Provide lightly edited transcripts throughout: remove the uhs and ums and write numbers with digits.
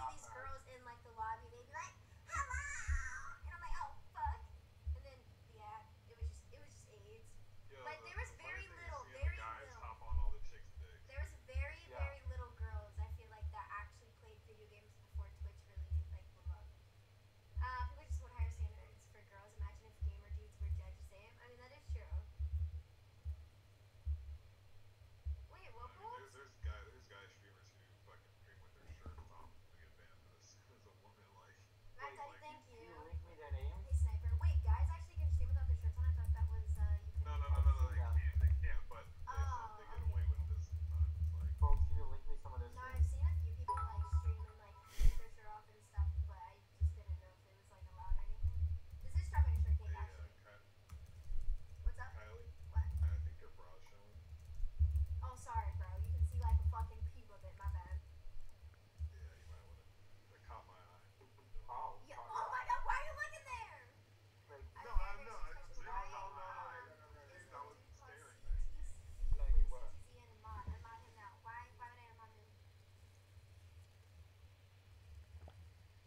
literally these girls in like the lobby, they'd be like, "Hello," and I'm like, "Oh fuck," and then yeah, it was just AIDS. Yo, But the, there was the funny very thing is little, seeing the very guys little. hop on all the chicks' dicks. There was very, Yeah. very little girls. I feel like that actually played video games before Twitch really like blew up. People just want higher standards for girls. Imagine if gamer dudes were judged the same. I mean, that is true. Wait, what I mean, balls? there's guy streamers who fucking stream with their shirts off and they get banned as a woman. Like, Matt Daddy, Wait, thank can you. you link me their names? Hey, Sniper. Wait, guys actually can stream without their shirts on? I thought that was, you couldn't. no, do that. they can't, but Oh, they get okay. away with this sometimes. Like, Folks, can you link me some of their No, streams? I've seen a few people like stream and like take their shirt off and stuff, but I just didn't know if it was like allowed or anything. This is strawberry shortcake hey, actually. What's up? Kylie, What? I think your bra's showing. Oh, sorry, bro. You can see like a fucking peep of it. My bad. Yeah, you might want to. That caught my eye. Oh, Yeah. sorry. Oh my god, why are you looking there? Like, I No, very, I'm very not. suspicious. No, Why, I is was the dude called staring at you. CTZ? Like Wait, what? CTZ and Ahmad. Ahmad him now. Why would I Ahmad him?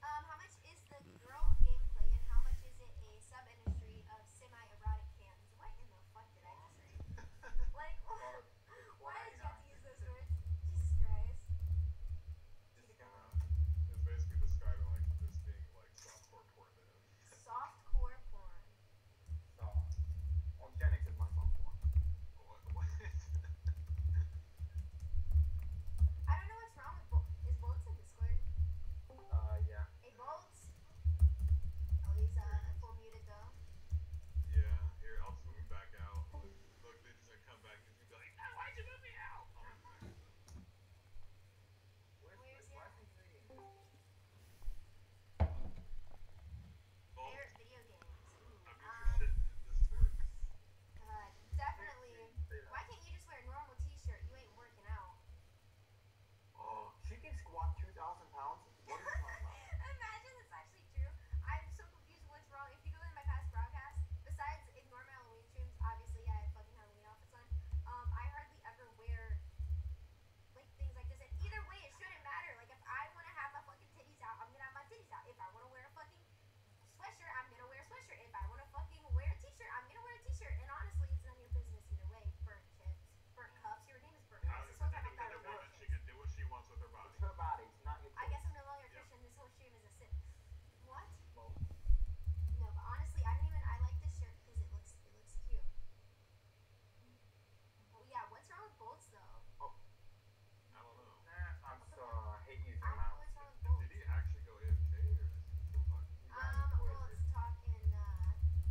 How much is the girl gameplay and how much is it a sub-industry of semi-erotic cams? What in the fuck did I just say? Like, why did you have to use those words? Jesus Christ. just gonna... It's basically describing like this being like softcore porn to him. Softcore porn. So, Genix is my phone for. What? I don't know what's wrong with Bolts. Is Bolts in Discord? Yeah. Hey, Bolts. Oh, he's full muted though. Yeah, here, I'll just move him back out. Look, they're just gonna come back and he's gonna be like, "Ah, why'd you move me out?" Where's Where's he at? Blessing Tree? Oh, Favorite video games. Ooh, I'm interested in Discord. definitely. Say that. Why can't you just wear a normal t-shirt? You ain't working out. Oh, she can squat 2,000 pounds? What are you talking about? Imagine that's actually true. I'm so confused what's wrong. If you go in my past broadcasts, besides ignore my Halloween streams, obviously I have fucking Halloween outfits on. I hardly ever wear like things like this. And either way, it shouldn't matter. Like if I want to have my fucking titties out, I'm gonna have my titties out. If I want to wear a fucking sweatshirt, I'm gonna wear a sweatshirt. If I want to fucking wear a t-shirt, I'm gonna wear a t-shirt. And honestly, it's none of your business either way. Burnt chips, burnt cups. Your name is burnt cups. This whole time I thought it was She can do what she wants with her body. It's her body, it's not your I choice. guess I'm no longer a Yep. Christian. This whole stream is a sin. What? Well, No, but honestly, I don't even. I like this shirt because it looks cute. Well, yeah. What's wrong with Bolts though? I don't know. I'm so... I hate using I don't know mouse. what's wrong with Bolts. Did he actually go AFK or is he still talking? He's on the Bolts toilet. talking.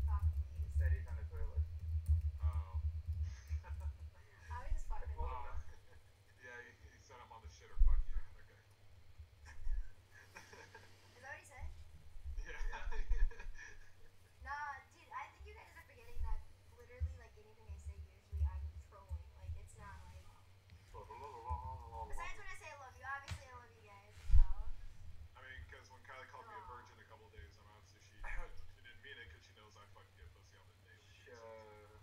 Talk He please. said he's on the toilet. Oh. I was just fucking. told him with that. him. Yeah, he said I'm on the shitter. Fuck you. Okay. Is that what he said? Yeah. Nah, dude. I think you guys are forgetting that literally, like anything I say, usually I'm trolling. Like it's not like. Besides when I say I love you, obviously I love you guys. So. I mean, because when Kylie called me a virgin a couple days, I'm obviously she didn't mean it because she knows I fucking get pussy on the daily. Sure.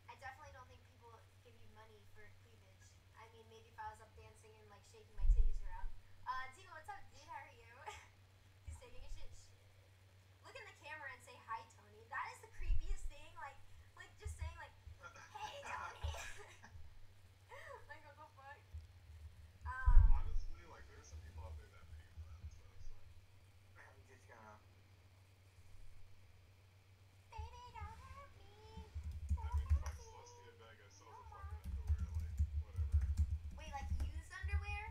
I definitely don't think people give you money for cleavage. I mean, maybe if I was up dancing and like shaking my titties around. Tigo, what's up, dude? How are you? He's taking a shit. Look in the camera and say hi, Tony. That is the creepiest thing. Like just saying like, hey, Tony. Like what the fuck? Honestly, like there's some people out there that pay for that stuff. So. I'm just gonna... Baby, don't hurt me. I mean, fuck, Celestia Vega sells a fucking underwear, like whatever. Wait, like used underwear?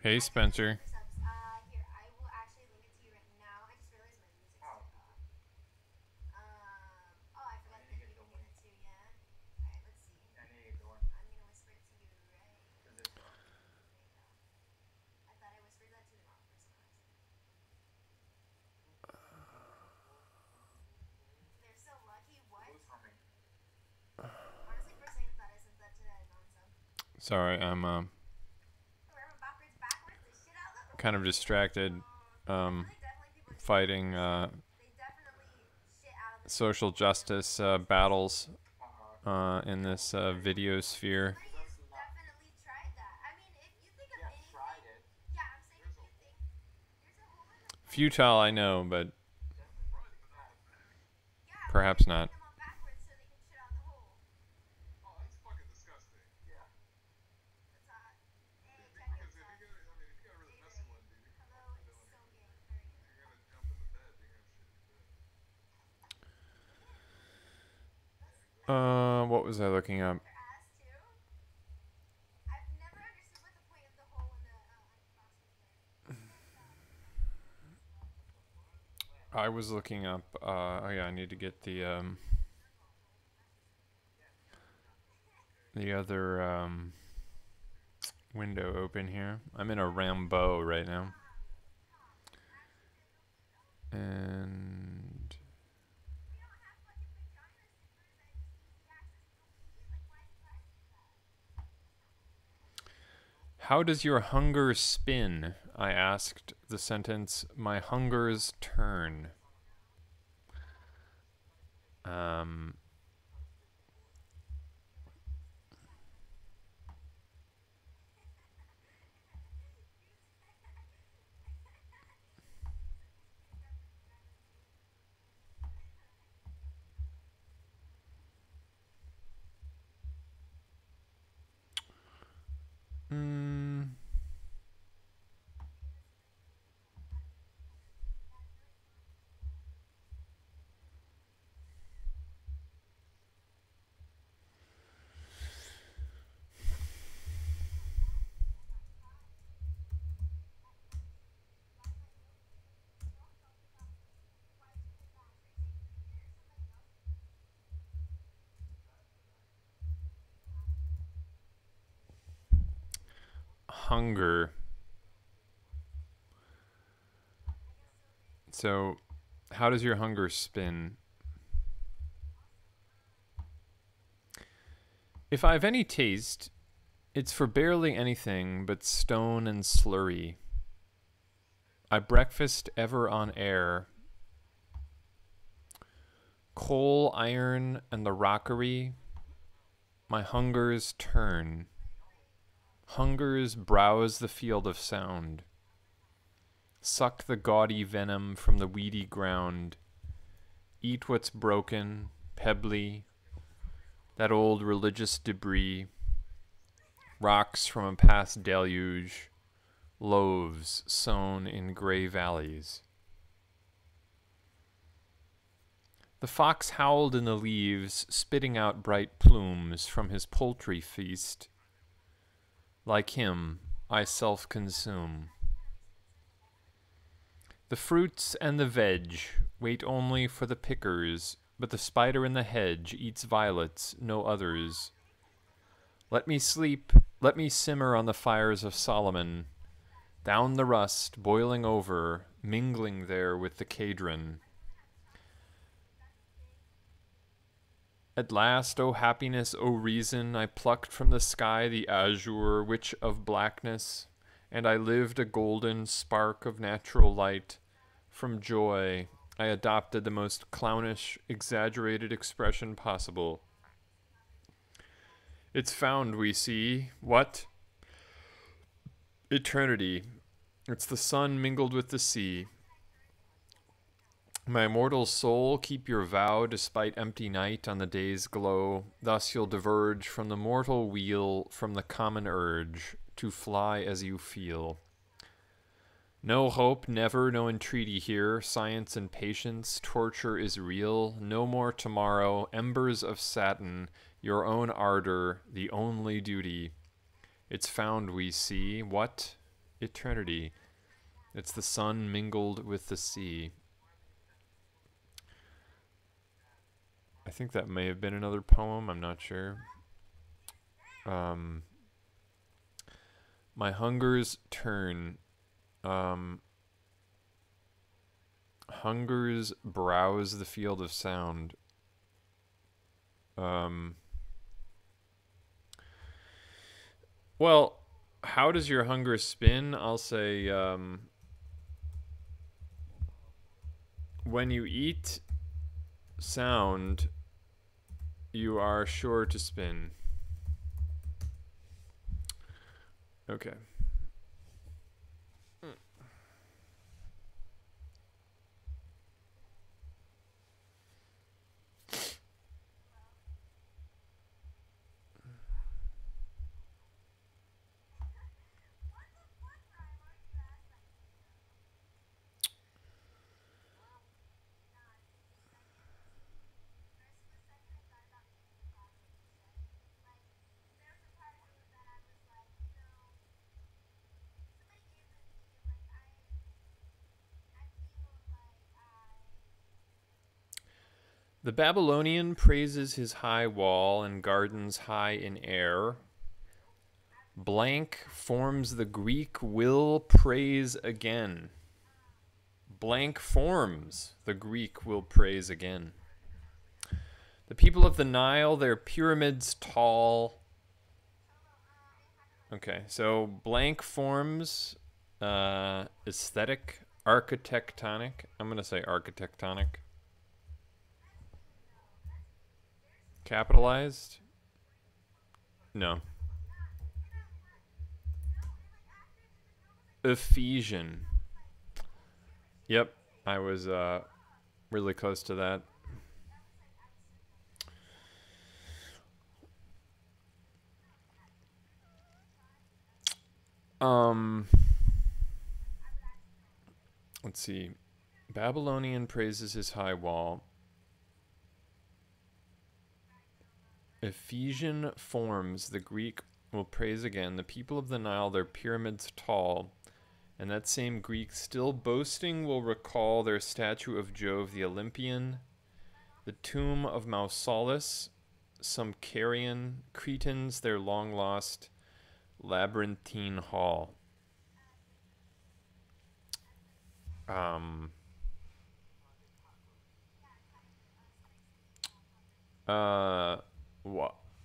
Hey, Spencer. Here, I will actually link it to you right now. I just realized my music's Oh. turned off. Oh, I forgot I that need to you get can going. hear it too, yeah? Alright, let's see. I need to get going. I'm gonna whisper it to you right. Is this one? There you go. I thought I whispered that to the wrong person on accident. They're so lucky. What? Who's humming? Honestly, for a second, I thought I sent that to a non-sub. Sorry, I'm Whoever backwards the shit out of the. kind of distracted Definitely people fighting they definitely shit out of the social justice battles Uh-huh. in this video sphere. Somebody's definitely tried that. I mean, if you think of Yeah, anything, tried it. yeah, I'm saying if you think there's a whole lot of Futile, I know, but Definitely fucking tried. yeah, perhaps but not. they them on backwards so they can shit out the hole. Oh, that's fucking disgusting. Yeah. That's hot. Hey, check Because it if out. you got, I mean, if you got a really messy one, dude, you're Hello, fucking it's doing so it. gay. Very gay. If you're gonna jump in the bed, you're gonna shit in your bed. What was I looking up? Their ass too. I've never understood what the point of the hole in the box was there. I was looking up. Oh yeah, I need to get the other window open here. I'm in a Rambo right now, and We don't have fucking vaginas to prove that it's easy access. People pee. Like, why do you guys do that? how does your hunger spin? I asked the sentence. My hunger's turn. Hunger. So, how does your hunger spin? If I've any taste, it's for barely anything but stone and slurry. I breakfast ever on air. Coal, iron, and the rockery. My hungers turn. Hungers browse the field of sound. Suck the gaudy venom from the weedy ground. Eat what's broken, pebbly, that old religious debris. Rocks from a past deluge. Loaves sown in gray valleys. The fox howled in the leaves, spitting out bright plumes from his poultry feast. Like him, I self-consume. The fruits and the veg wait only for the pickers, but the spider in the hedge eats violets, no others. Let me sleep, let me simmer on the fires of Solomon, down the rust, boiling over, mingling there with the cadron. At last, O happiness, O reason, I plucked from the sky the azure witch of blackness, and I lived a golden spark of natural light. From joy, I adopted the most clownish, exaggerated expression possible. It's found, we see. What? Eternity. It's the sun mingled with the sea. My immortal soul, keep your vow despite empty night on the day's glow. Thus you'll diverge from the mortal wheel, from the common urge, to fly as you feel. No hope, never, no entreaty here. Science and patience, torture is real. No more tomorrow, embers of satin, your own ardor, the only duty. It's found, we see. What? eternity. It's the sun mingled with the sea. I think that may have been another poem. I'm not sure. My hungers turn. Hungers browse the field of sound. Well, how does your hunger spin? I'll say, when you eat sound, you are sure to spin. Okay. The Babylonian praises his high wall and gardens high in air. Blank forms the Greek will praise again. Blank forms the Greek will praise again. The people of the Nile, their pyramids tall. Okay, so blank forms, aesthetic, architectonic. I'm going to say architectonic. Capitalized? No. Ephesian. Yep, I was really close to that. Let's see. Babylonian praises his high wall. Ephesian forms the Greek will praise again. The people of the Nile, their pyramids tall. And that same Greek still boasting will recall their statue of Jove the Olympian, the tomb of Mausolus, some Carian Cretans, their long-lost labyrinthine hall.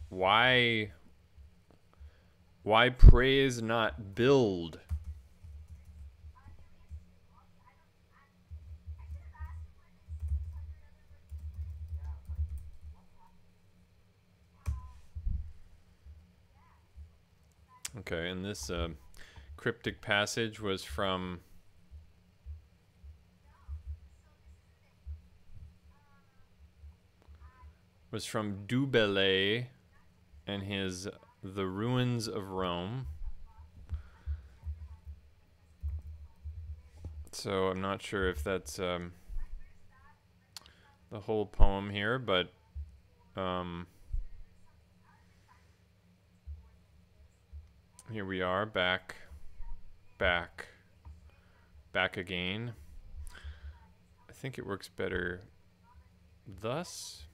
Why praise not build? Okay, and this cryptic passage was from Du Bellay and his The Ruins of Rome. So I'm not sure if that's the whole poem here, but here we are, back again. I think it works better thus.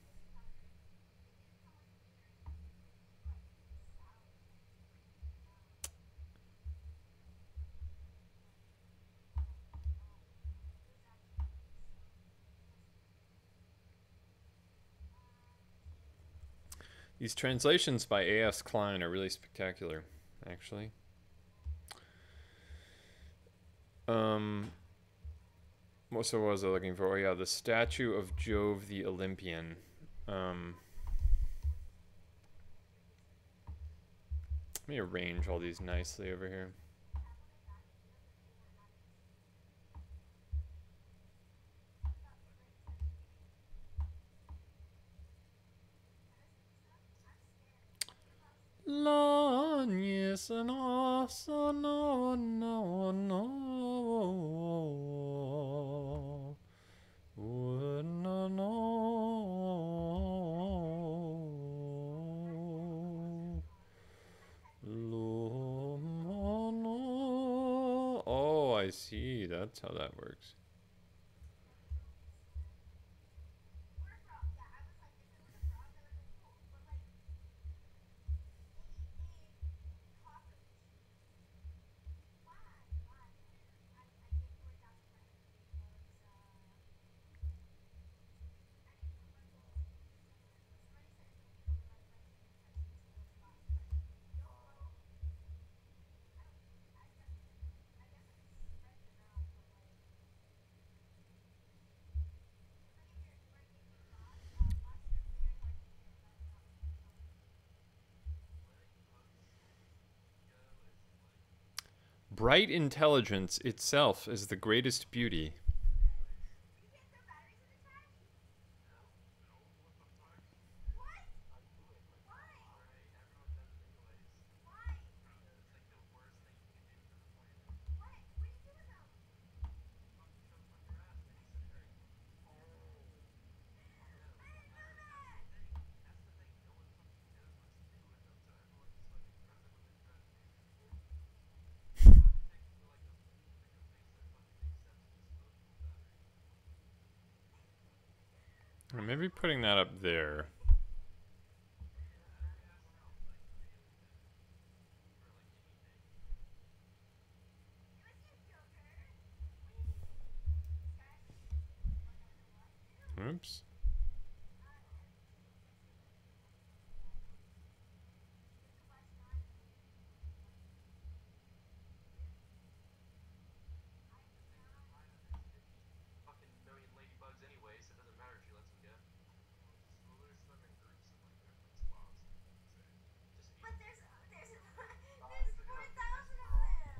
These translations by A.S. Klein are really spectacular, actually. What was I looking for? Oh yeah, the statue of Jove the Olympian. Let me arrange all these nicely over here. La yes no so no no no no no I see. That's how that works. Or a frog. Yeah, I was like, if it was a frog, that would have been cool. But like a cockroach. Why? Why? I gave 40,000 for energy because I need to put my goals somewhere. But somebody said it's illegal to run friends in your friends in single spots. But no, I don't. I guess I could spread them out, but like. Because like if you're running into bots, bots are very hard to hit rather not being intelligent. Bright intelligence itself is the greatest beauty. You can't throw batteries in the trash? No, what the fuck? What? I do it, but Why? alright, everyone does it anyways. Why? It's like the worst thing you can do for the planet. What? What do you do with them? Fucking shove them up your ass, makes it hurt. Oh. Yeah, I didn't know that's that. the thing. That's the thing. No one fucking knows what to do with them, so everyone just fucking throws them in the trash. You have to take them to like a place that fucking accepts disposable batteries. Or maybe putting that up there. Yeah, battery acid is like really bad for like anything. It was you, Joker. This guy actually irritated the fuck out of me a lot. Oops. You have to watch mine and then you can look at mine. I The do thing with not. Rhino is 50 fucking million ladybugs anyway, so it doesn't matter if she lets them go. Well, there's them in groups in like different spots. That's it. Just feed But them. there's It's 4,000 gonna of be this them. wrong.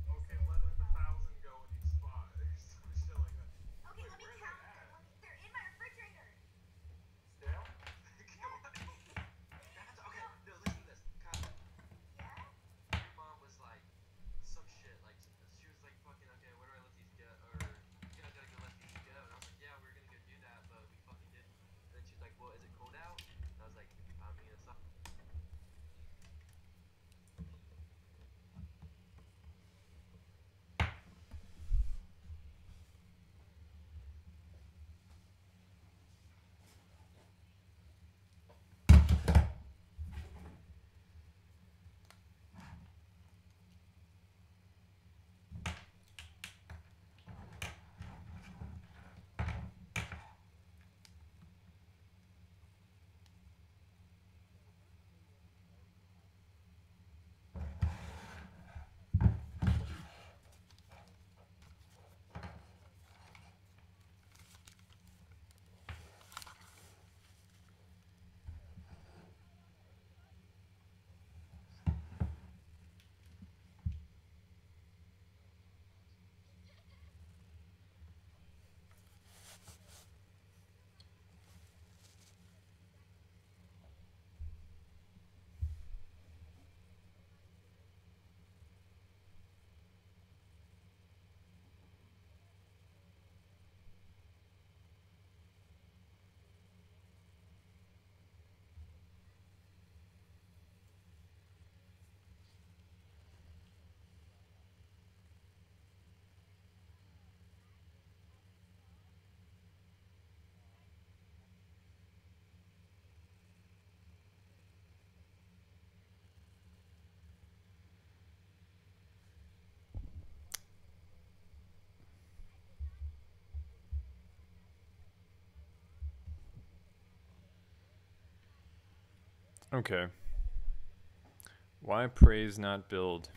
Okay, let 1,000 go in each spot or some shit like that. Okay, Wait, let me where are they count at? them. They're in my refrigerator. Stale? What? That's okay. No, listen to this. Kyle, Yeah? your mom was like some shit. Like she was like fucking okay. Where do I let these go? Or you guys gotta go let these go. And I was like, yeah, we are gonna go do that, but we fucking didn't. And then she's like, well, is it cold out? And I was like, I mean, it's not. Okay. Why praise not build?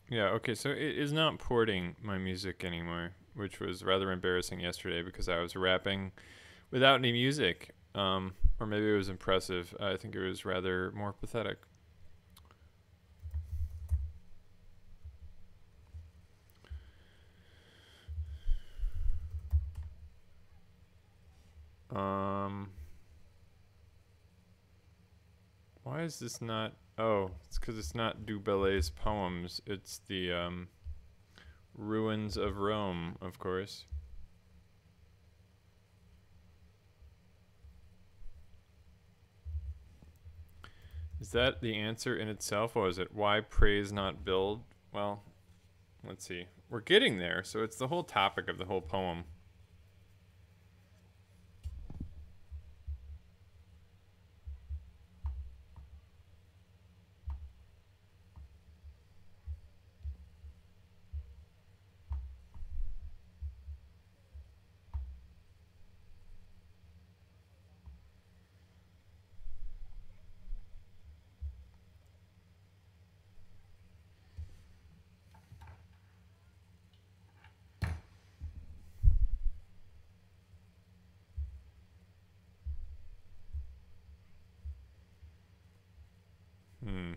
Yeah, okay, so it is not porting my music anymore, which was rather embarrassing yesterday because I was rapping without any music. Or maybe it was impressive. I think it was rather more pathetic. Why Why is this not? Oh, it's because it's not Du Bellai's poems. It's the Ruins of Rome, of course. Is that the answer in itself, or is it why praise not build? Well, let's see. We're getting there, so it's the whole topic of the whole poem. Hmm.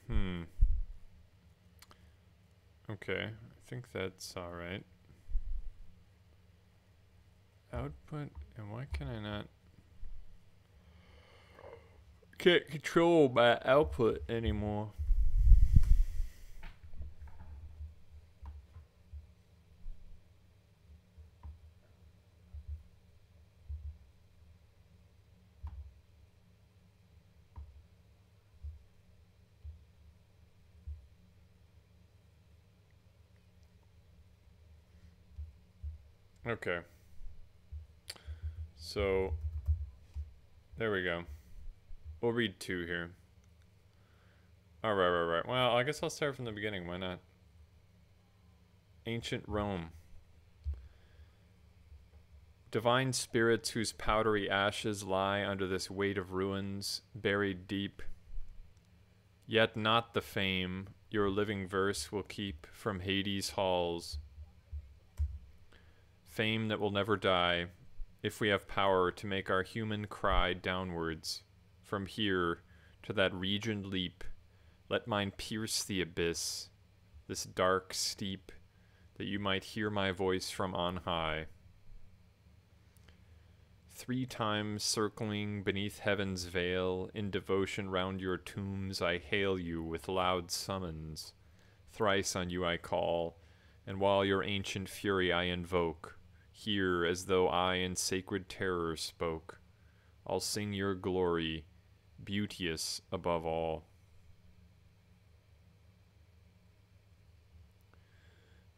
Hmm. Okay, I think that's all right. Output, and why can I not? Can't control my output anymore. Okay. So, there we go. We'll read 2 here. Alright. Well, I guess I'll start from the beginning. Why not? Ancient Rome. Divine spirits whose powdery ashes lie under this weight of ruins, buried deep. Yet not the fame your living verse will keep from Hades' halls. Fame that will never die, if we have power to make our human cry downwards. From here to that region leap, let mine pierce the abyss, this dark steep, that you might hear my voice from on high. 3 times circling beneath heaven's veil, in devotion round your tombs I hail you with loud summons. Thrice on you I call, and while your ancient fury I invoke, hear as though I in sacred terror spoke. I'll sing your glory, beauteous above all.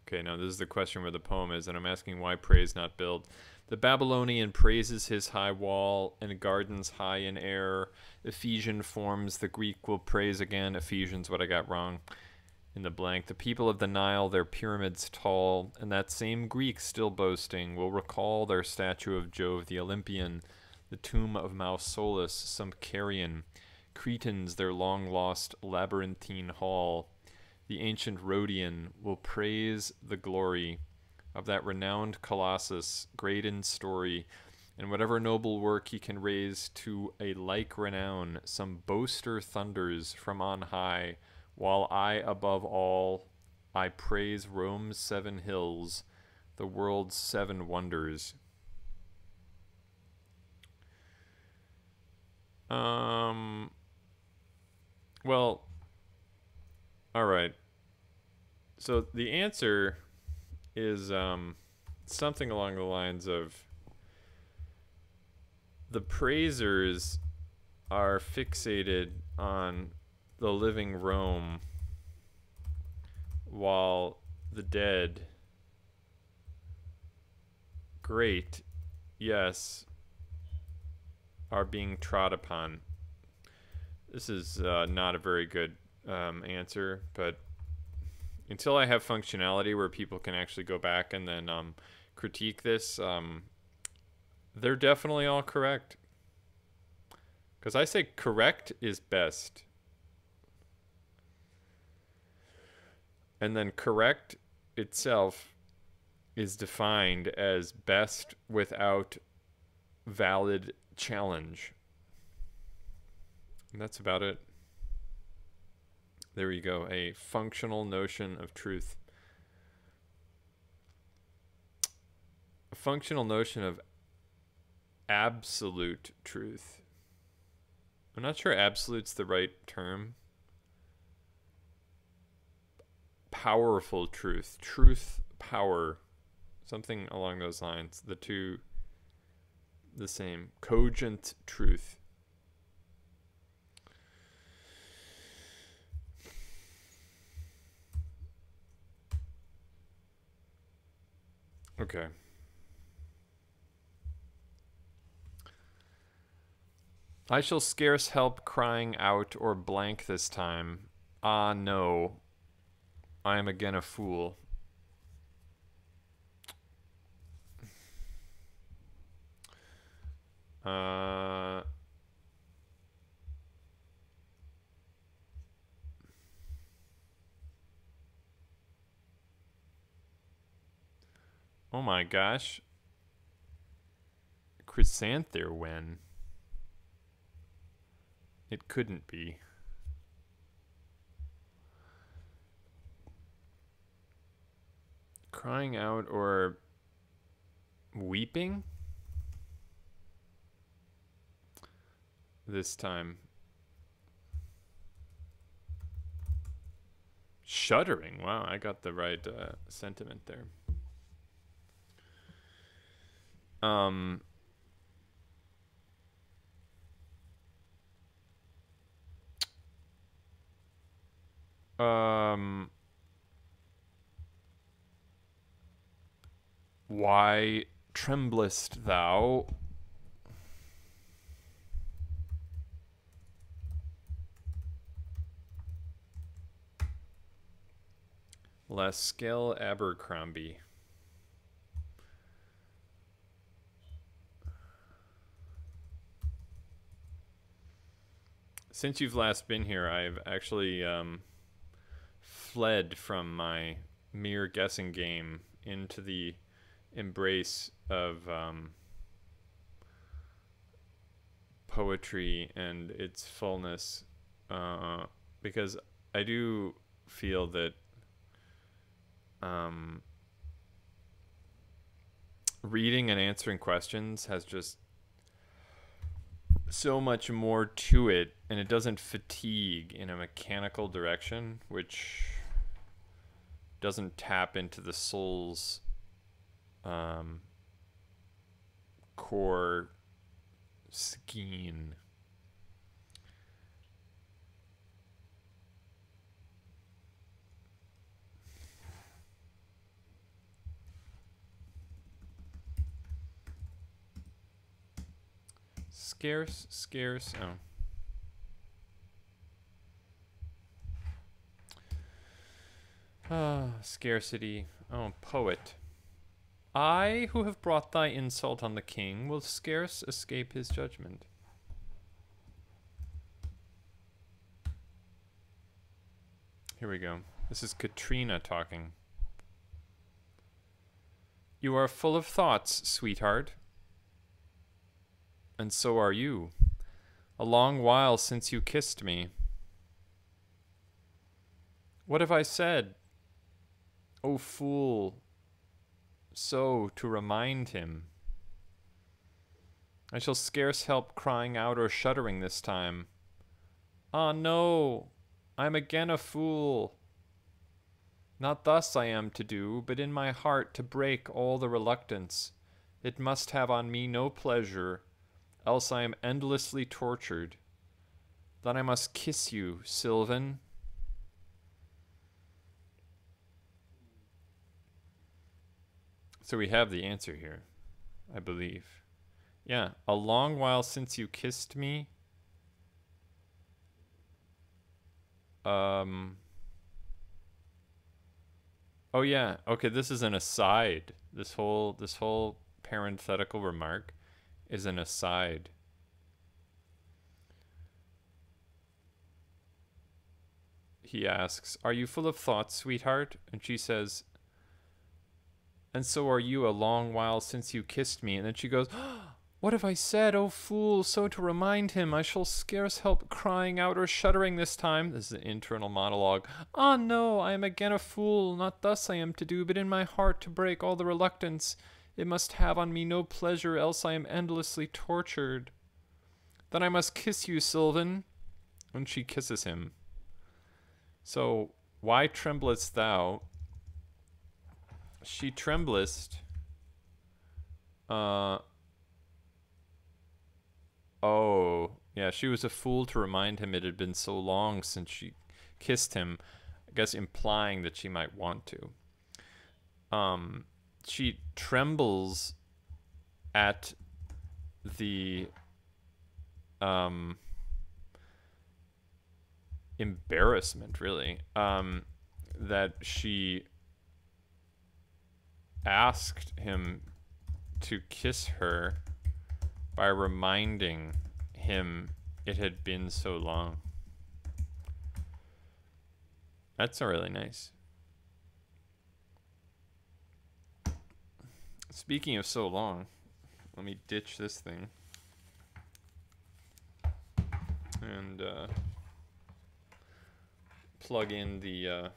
Okay, now this is the question where the poem is, and I'm asking why praise not build. The Babylonian praises his high wall and gardens high in air. Ephesian forms the Greek will praise again. Ephesians, what I got wrong in the blank. The people of the Nile, their pyramids tall, and that same Greek still boasting will recall their statue of Jove the Olympian, the tomb of Mausolus, some Carian, Cretans, their long-lost labyrinthine hall. The ancient Rhodian will praise the glory of that renowned Colossus, great in story, and whatever noble work he can raise to a like renown, some boaster thunders from on high, while I above all, I praise Rome's 7 hills, the world's 7 wonders. Well, all right. So the answer is something along the lines of the praisers are fixated on the living Rome while the dead, great, yes, are being trod upon. This is not a very good answer, but until I have functionality where people can actually go back and then critique this, they're definitely all correct. Because I say correct is best. And then correct itself is defined as best without valid challenge. And that's about it. There you go. A functional notion of truth. A functional notion of absolute truth. I'm not sure absolute's the right term. Powerful truth. Truth, power. Something along those lines. The two, the same. Cogent truth. Okay. I shall scarce help crying out or blank this time. Ah, no. I am again a fool. Oh my gosh. Chrysanther when? It couldn't be. Crying out or weeping? This time. Shuddering. Wow, I got the right sentiment there. Why tremblest thou? Lascelles Abercrombie. Since you've last been here, I've actually fled from my mere guessing game into the embrace of poetry and its fullness, because I do feel that reading and answering questions has just so much more to it, and it doesn't fatigue in a mechanical direction, which doesn't tap into the soul's core skein. Scarce. Oh. Ah, scarcity. Oh, poet. I, who have brought thy insult on the king, will scarce escape his judgment. Here we go. This is Katrina talking. You are full of thoughts, sweetheart. And so are you. A long while since you kissed me. What have I said? O fool, so to remind him. I shall scarce help crying out or shuddering this time. Ah, no, I'm again a fool. Not thus I am to do, but in my heart to break all the reluctance. It must have on me no pleasure, else I am endlessly tortured. Then I must kiss you, Sylvan. So we have the answer here, I believe. Yeah, a long while since you kissed me. Oh yeah, okay, this is an aside. This whole parenthetical remark is an aside. He asks, "Are you full of thoughts, sweetheart?" And she says, "And so are you, a long while since you kissed me." And then she goes, What have I said, O fool, so to remind him? I shall scarce help crying out or shuddering this time. This is an internal monologue. Ah, no, I am again a fool. Not thus I am to do, but in my heart to break all the reluctance. It must have on me no pleasure, else I am endlessly tortured. Then I must kiss you, Sylvan. And she kisses him. So, why tremblest thou? She tremblest. Oh, yeah, she was a fool to remind him it had been so long since she kissed him, I guess implying that she might want to. She trembles at the embarrassment, really, that she asked him to kiss her by reminding him it had been so long. That's really nice. Speaking of so long, let me ditch this thing and plug in the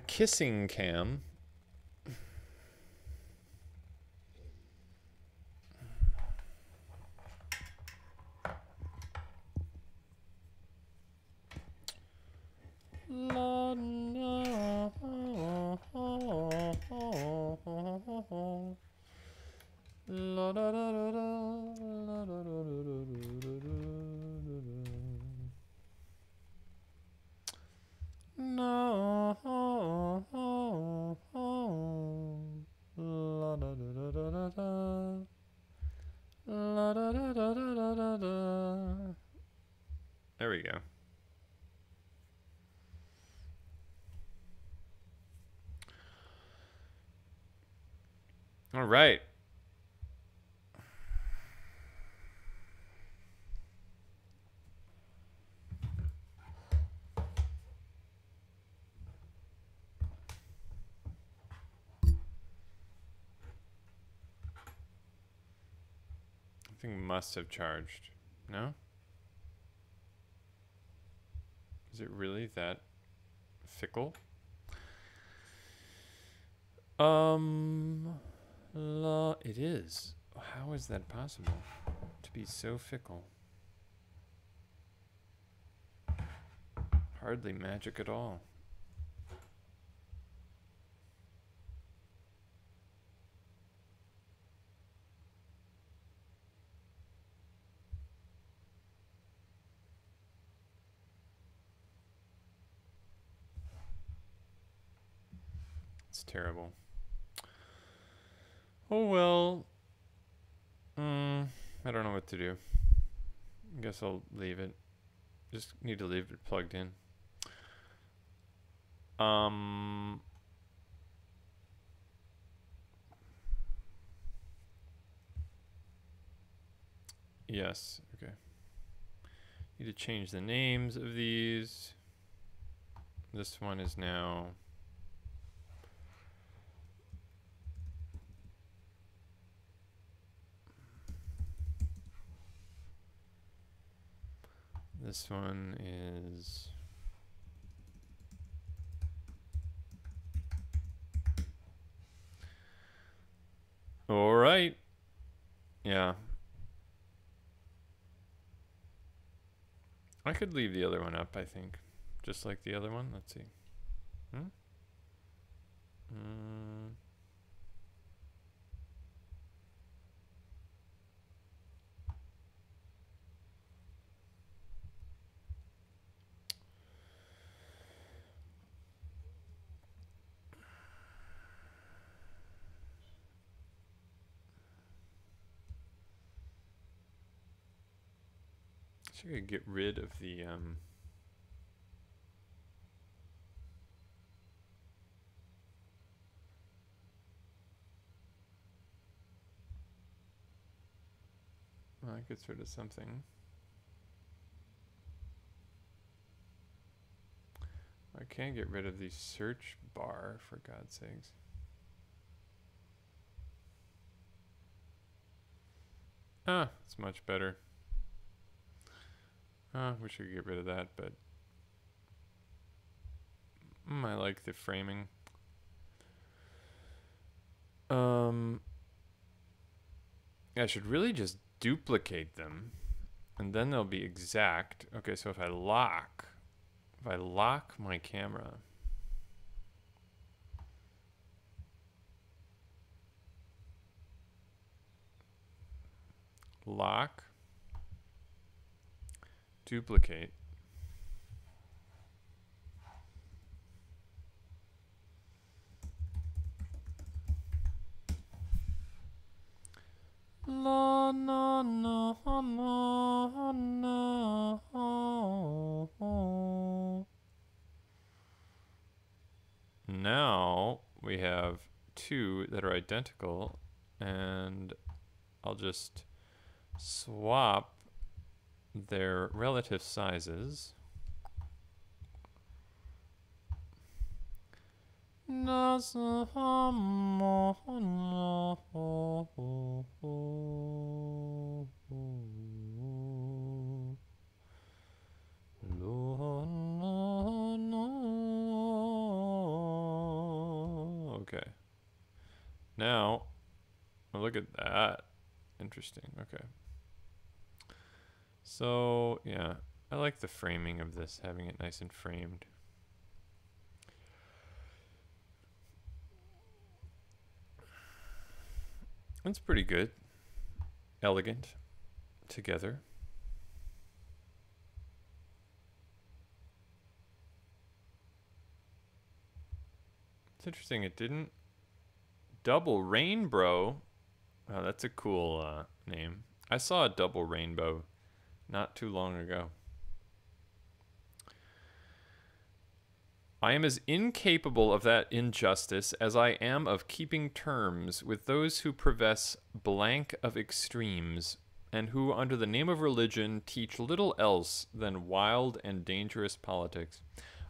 kissing cam. La, la, la, da, da, da, da, la, da, da, da, no, la, da, da, da, da, da, la, da, da, da, da, da, da. There we go. All right. I think must have charged. No? Is it really that fickle? It is. How is that possible? To be so fickle? Hardly magic at all. It's terrible. Oh well. I don't know what to do. I guess I'll leave it. Just need to leave it plugged in. Yes, okay. Need to change the names of these. This one is now this one is all right. Yeah. I could leave the other one up, I think. Just like the other one. Let's see. I could get rid of the well, I could sort of something. I can't get rid of the search bar, for God's sakes. Ah, it's much better. Wish we could get rid of that, but I like the framing. I should really just duplicate them, and then they'll be exact. Okay, so if I lock my camera, lock, duplicate. La na na na na. Now we have two that are identical, and I'll just swap their relative sizes. Okay. Now, look at that. Interesting. Okay. So, yeah, I like the framing of this, having it nice and framed. That's pretty good. Elegant together. It's interesting, it didn't double rainbow. Oh, that's a cool name. I saw a double rainbow not too long ago. I am as incapable of that injustice as I am of keeping terms with those who profess blank of extremes, and who, under the name of religion, teach little else than wild and dangerous politics.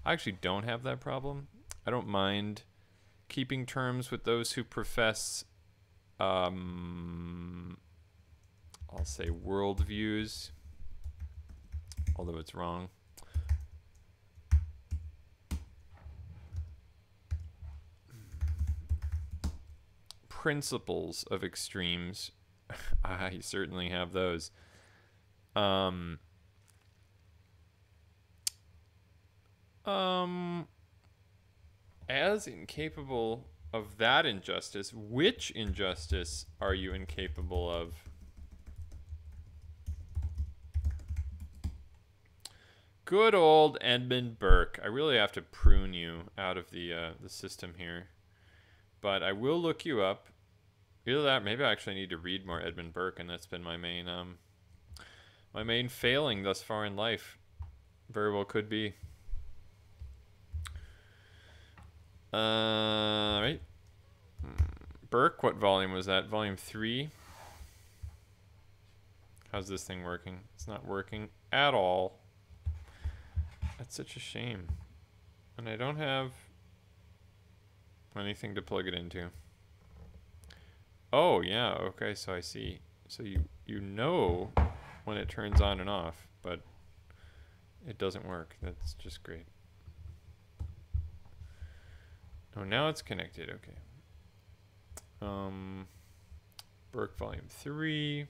I actually don't have that problem. I don't mind keeping terms with those who profess, I'll say worldviews, although it's wrong. Principles of extremes. I certainly have those. As incapable of that injustice, which injustice are you incapable of? Good old Edmund Burke. I really have to prune you out of the system here, but I will look you up. Either that, maybe I actually need to read more Edmund Burke, and that's been my main failing thus far in life. Very well could be. Right. Burke, what volume was that? Volume 3. How's this thing working? It's not working at all. That's such a shame. And I don't have anything to plug it into. Oh, yeah, okay, so I see. So you know when it turns on and off, but it doesn't work. That's just great. Oh, now it's connected, okay. Burke volume 3.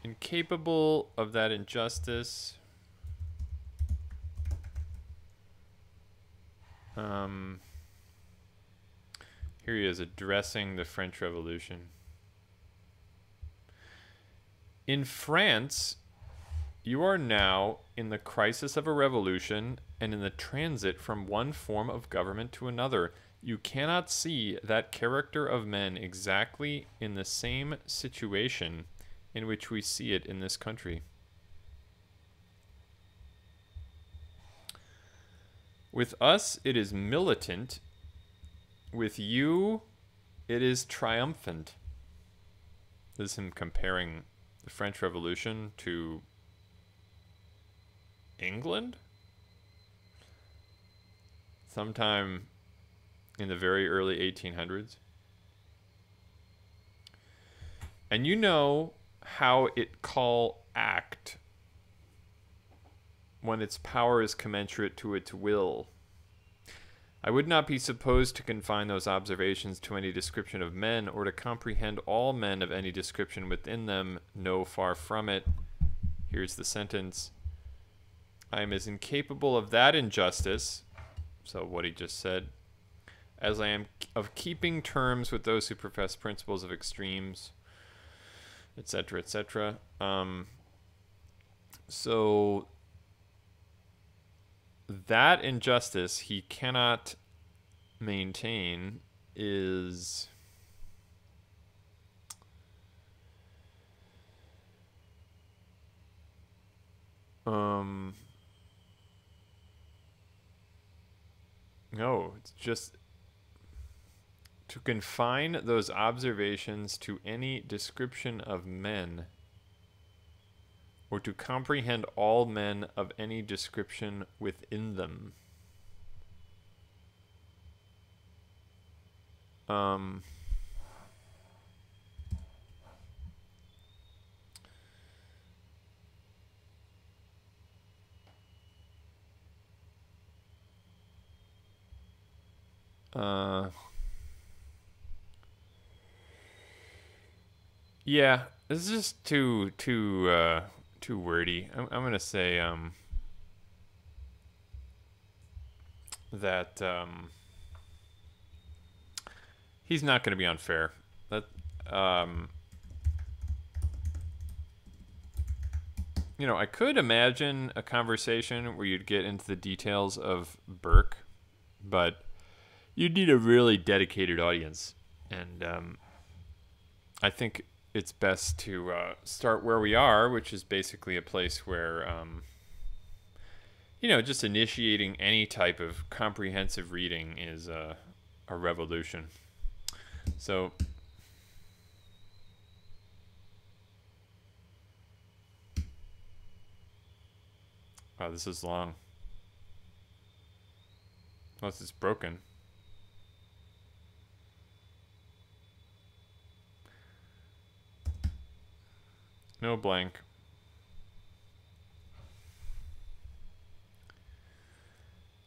Incapable of that injustice. Here he is addressing the French Revolution. In France, you are now in the crisis of a revolution and in the transit from one form of government to another. You cannot see that character of men exactly in the same situation in which we see it in this country. With us, it is militant. With you, it is triumphant. This is him comparing the French Revolution to England? Sometime in the very early 1800s. And you know how it call act when its power is commensurate to its will. I would not be supposed to confine those observations to any description of men, or to comprehend all men of any description within them. No, far from it. Here's the sentence. I am as incapable of that injustice, so what he just said, as I am of keeping terms with those who profess principles of extremes, etc., etc. So that injustice he cannot maintain is no, it's just to confine those observations to any description of men, or to comprehend all men of any description within them. Yeah, this is just too wordy. I'm gonna say that he's not gonna be unfair. That you know, I could imagine a conversation where you'd get into the details of Burke, but you'd need a really dedicated audience, and I think it's best to start where we are, which is basically a place where, you know, just initiating any type of comprehensive reading is a revolution. So, wow, this is long. Unless it's broken. No blank.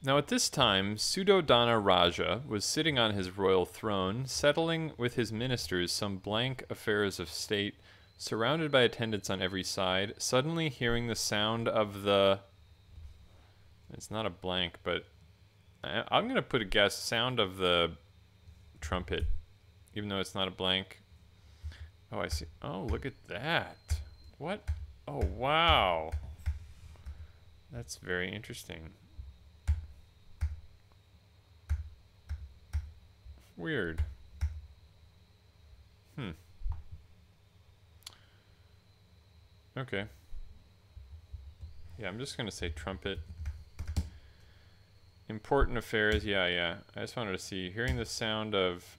Now at this time, Suddhodana Raja was sitting on his royal throne, settling with his ministers some blank affairs of state, surrounded by attendants on every side, suddenly hearing the sound of the... It's not a blank, but I'm going to put a guess, sound of the trumpet, even though it's not a blank. Oh, I see. Oh, look at that. What? Oh, wow. That's very interesting. Weird. Okay. Yeah, I'm just going to say trumpet. Important affairs. Yeah. I just wanted to see. Hearing the sound of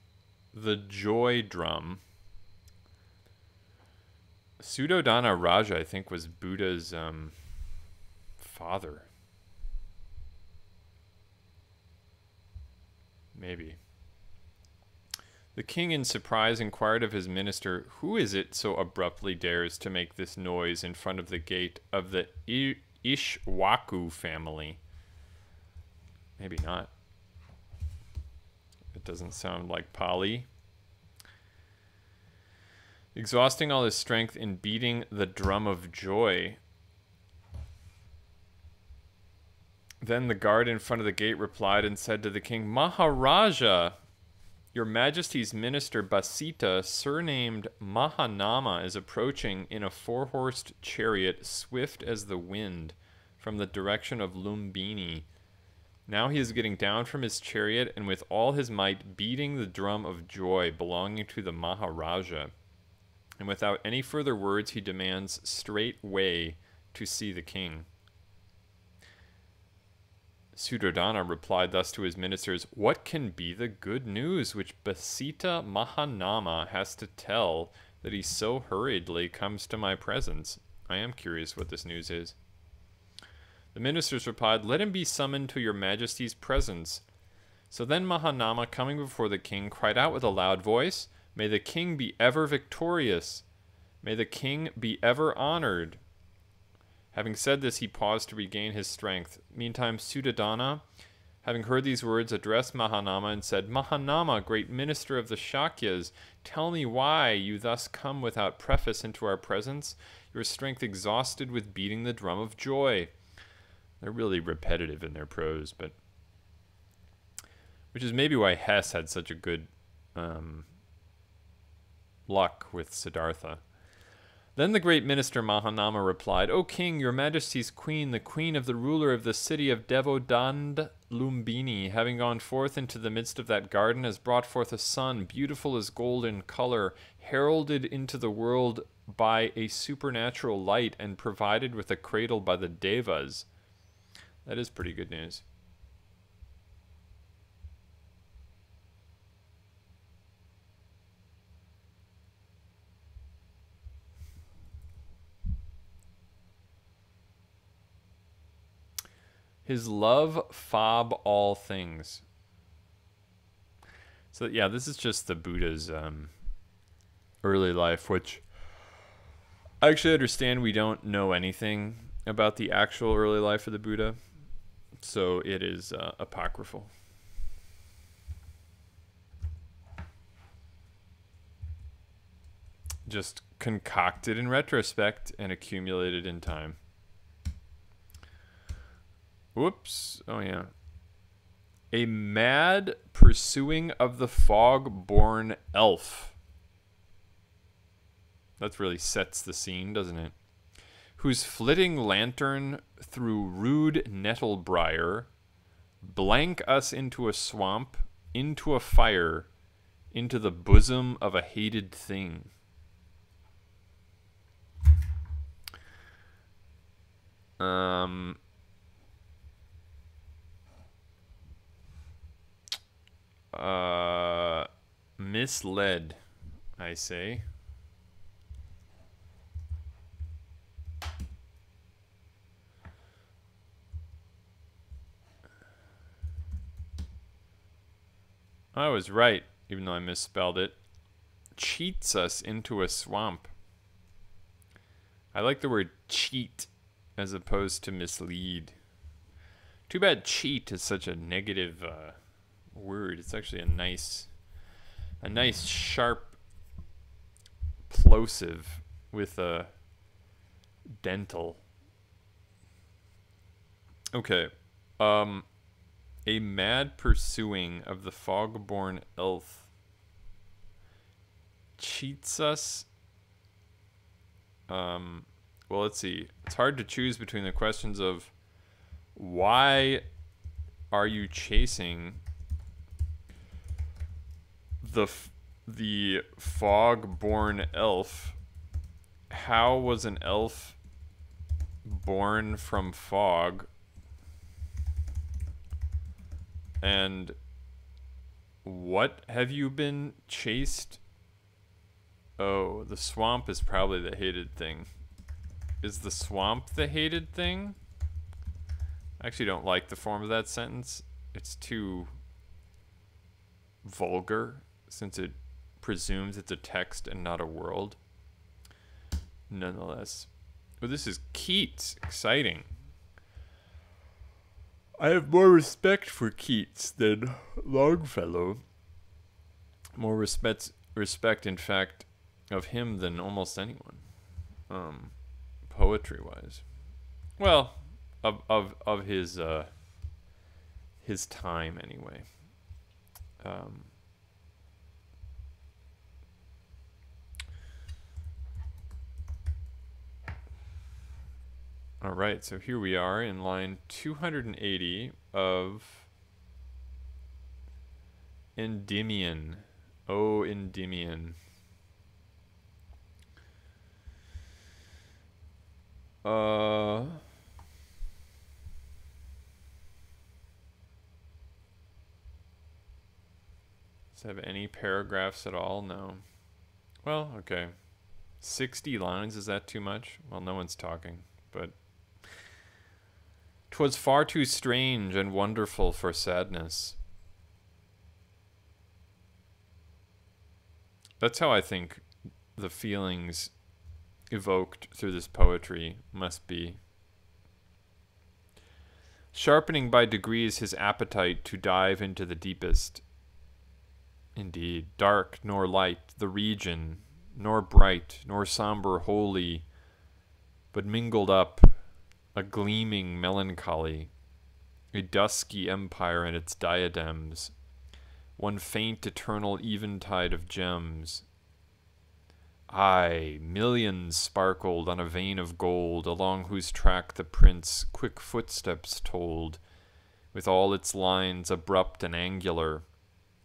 the joy drum. Suddhodana Raja, I think, was Buddha's father. Maybe. The king in surprise inquired of his minister, "Who is it so abruptly dares to make this noise in front of the gate of the Ishwaku family?" Maybe not. It doesn't sound like Pali. Exhausting all his strength in beating the drum of joy. Then the guard in front of the gate replied and said to the king, "Maharaja, your Majesty's minister Basita, surnamed Mahanama, is approaching in a four-horsed chariot, swift as the wind, from the direction of Lumbini. Now he is getting down from his chariot and with all his might beating the drum of joy belonging to the Maharaja. And without any further words, he demands straightway to see the king." Suddhodana replied thus to his ministers, "What can be the good news which Basita Mahanama has to tell that he so hurriedly comes to my presence? I am curious what this news is." The ministers replied, "Let him be summoned to your Majesty's presence." So then Mahanama, coming before the king, cried out with a loud voice, "May the king be ever victorious! May the king be ever honored. Having said this, he paused to regain his strength. Meantime, Suddhodana, having heard these words, addressed Mahanama and said, Mahanama, great minister of the Shakyas, tell me why you thus come without preface into our presence, your strength exhausted with beating the drum of joy. They're really repetitive in their prose, but which is maybe why Hess had such a good luck with Siddhartha. Then the great minister Mahanama replied, O king, your majesty's queen, the queen of the ruler of the city of Devodand Lumbini, having gone forth into the midst of that garden, has brought forth a son, beautiful as gold in color, heralded into the world by a supernatural light, and provided with a cradle by the Devas. That is pretty good news. His love fob all things. So yeah, this is just the Buddha's early life, which I actually understand we don't know anything about the actual early life of the Buddha, so it is apocryphal. Just concocted in retrospect and accumulated in time. Whoops. Oh, yeah. A mad pursuing of the fog-born elf. That really sets the scene, doesn't it? Whose flitting lantern through rude nettle briar blank us into a swamp, into a fire, into the bosom of a hated thing. Misled, I say. I was right, even though I misspelled it. Cheats us into a swamp. I like the word cheat as opposed to mislead. Too bad cheat is such a negative word. It's actually a nice sharp plosive with a dental. Okay. A mad pursuing of the fog-born elf cheats us. Well, let's see. It's hard to choose between the questions of why are you chasing the fog-born elf? How was an elf born from fog? And what have you been chased? Oh, the swamp is probably the hated thing. Is the swamp the hated thing? I actually don't like the form of that sentence. It's too vulgar, since it presumes it's a text and not a world. Nonetheless. Oh, this is Keats. Exciting. I have more respect for Keats than Longfellow. More respect, in fact, of him than almost anyone. Poetry-wise. Well, of his time, anyway. All right, so here we are in line 280 of Endymion. Oh, Endymion. Does it have any paragraphs at all? No. Well, okay. 60 lines, is that too much? Well, no one's talking, but 'twas far too strange and wonderful for sadness. That's how I think the feelings evoked through this poetry must be. Sharpening by degrees his appetite to dive into the deepest. Indeed, dark nor light the region, nor bright, nor somber wholly, but mingled up, a gleaming melancholy, a dusky empire and its diadems, one faint eternal eventide of gems. Aye, millions sparkled on a vein of gold, along whose track the prince quick footsteps told, with all its lines abrupt and angular,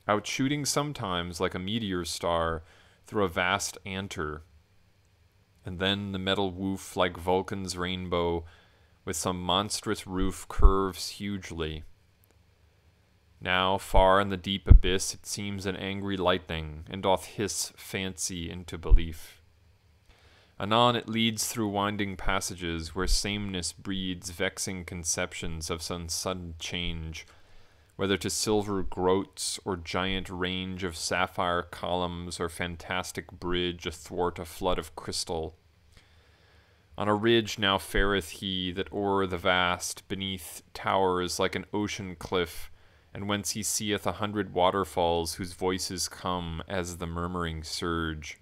outshooting sometimes like a meteor star through a vast anther, and then the metal woof like Vulcan's rainbow, with some monstrous roof curves hugely. Now, far in the deep abyss, it seems an angry lightning, and doth hiss fancy into belief. Anon it leads through winding passages, where sameness breeds vexing conceptions of some sudden change, whether to silver groats, or giant range of sapphire columns, or fantastic bridge athwart a flood of crystal. On a ridge now fareth he, that o'er the vast beneath towers like an ocean cliff, and whence he seeth 100 waterfalls whose voices come as the murmuring surge.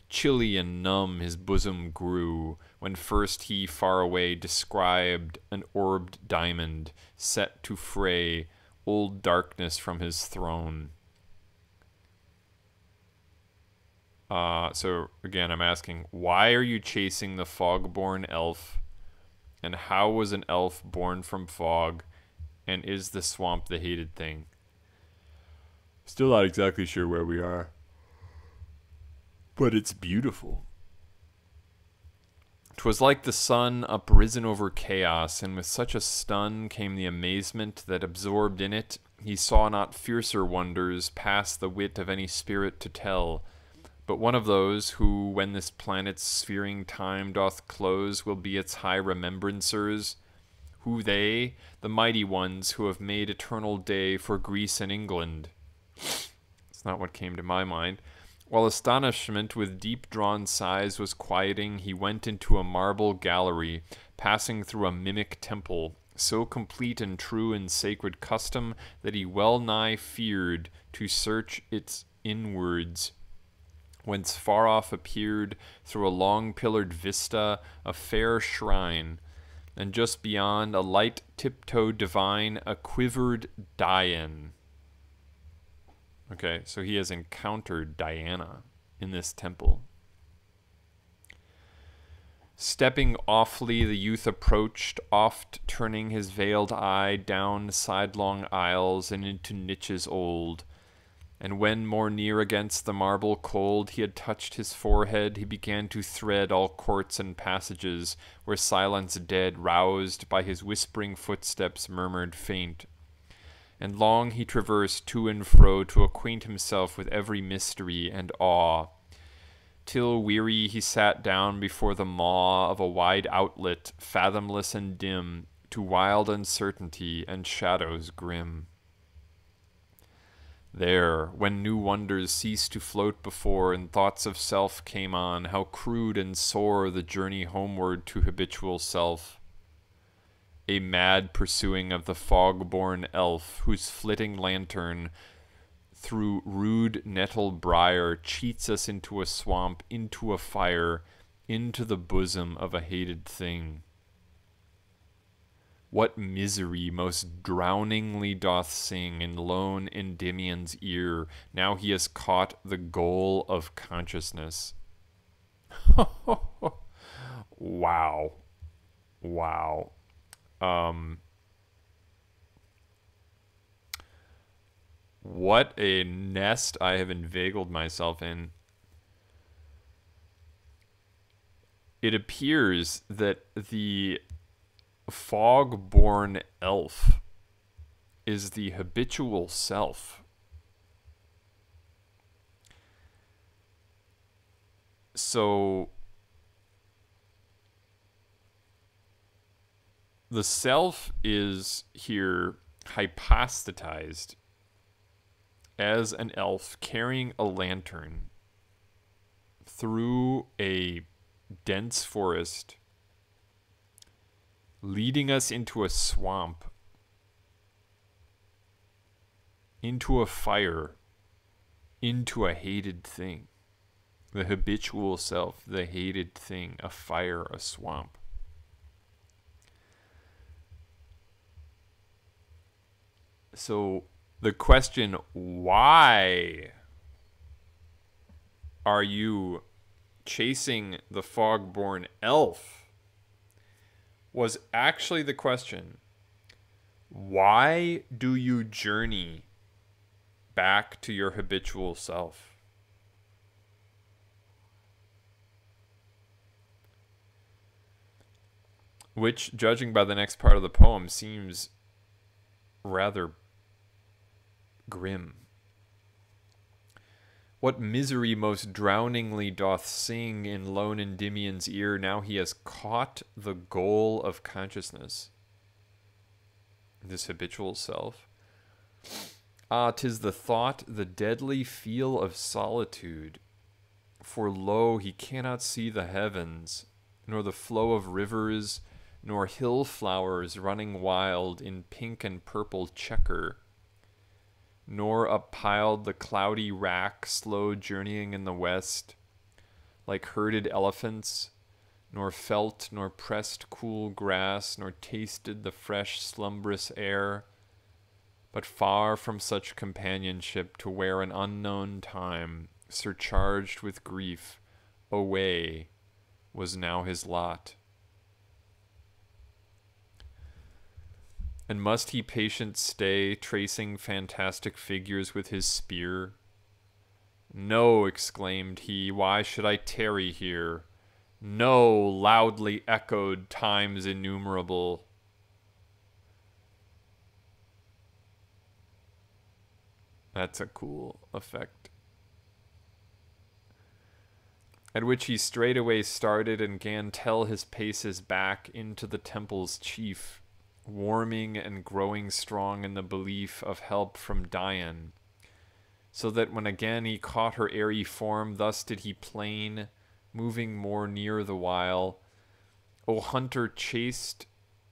Chilly and numb his bosom grew, when first he far away described an orbed diamond, set to fray old darkness from his throne. So again, I'm asking, why are you chasing the fog-born elf? And how was an elf born from fog? And is the swamp the hated thing? Still not exactly sure where we are. But it's beautiful. 'Twas like the sun uprisen over chaos, and with such a stun came the amazement that absorbed in it, he saw not fiercer wonders past the wit of any spirit to tell, but one of those who, when this planet's sphering time doth close, will be its high remembrancers. Who they? The mighty ones who have made eternal day for Greece and England. It's not what came to my mind. While astonishment with deep-drawn sighs was quieting, he went into a marble gallery, passing through a mimic temple, so complete and true in sacred custom that he well nigh feared to search its inwards, whence far off appeared, through a long-pillared vista, a fair shrine, and just beyond, a light tiptoe divine, a quivered Dian. Okay, so he has encountered Diana in this temple. Stepping awfully, the youth approached, oft turning his veiled eye down sidelong aisles and into niches old. And when more near against the marble cold he had touched his forehead, he began to thread all courts and passages, where silence dead, roused by his whispering footsteps, murmured faint. And long he traversed to and fro to acquaint himself with every mystery and awe, till weary he sat down before the maw of a wide outlet, fathomless and dim, to wild uncertainty and shadows grim. There, when new wonders ceased to float before, and thoughts of self came on, how crude and sore the journey homeward to habitual self. A mad pursuing of the fog-born elf, whose flitting lantern, through rude nettle briar, cheats us into a swamp, into a fire, into the bosom of a hated thing. What misery most drowningly doth sing in lone Endymion's ear, now he has caught the goal of consciousness. Wow. Wow. What a nest I have inveigled myself in. It appears that the fog-born elf is the habitual self. So the self is here hypostatized as an elf carrying a lantern through a dense forest, leading us into a swamp, into a fire, into a hated thing. The habitual self, the hated thing, a fire, a swamp. So the question, why are you chasing the fog-born elf, was actually the question, why do you journey back to your habitual self? Which, judging by the next part of the poem, seems rather grim. What misery most drowningly doth sing in lone Endymion's ear, now he has caught the goal of consciousness, this habitual self. Ah, 'tis the thought, the deadly feel of solitude, for lo, he cannot see the heavens, nor the flow of rivers, nor hill flowers running wild in pink and purple chequer, nor uppiled the cloudy rack slow journeying in the west, like herded elephants, nor felt nor pressed cool grass, nor tasted the fresh slumbrous air, but far from such companionship to where an unknown time, surcharged with grief, away was now his lot. And must he patient stay, tracing fantastic figures with his spear? No, exclaimed he, why should I tarry here? No, loudly echoed times innumerable. That's a cool effect. At which he straightway started and gan tell his paces back into the temple's chief, warming and growing strong in the belief of help from Dian, so that when again he caught her airy form, thus did he plain, moving more near the while, O hunter chaste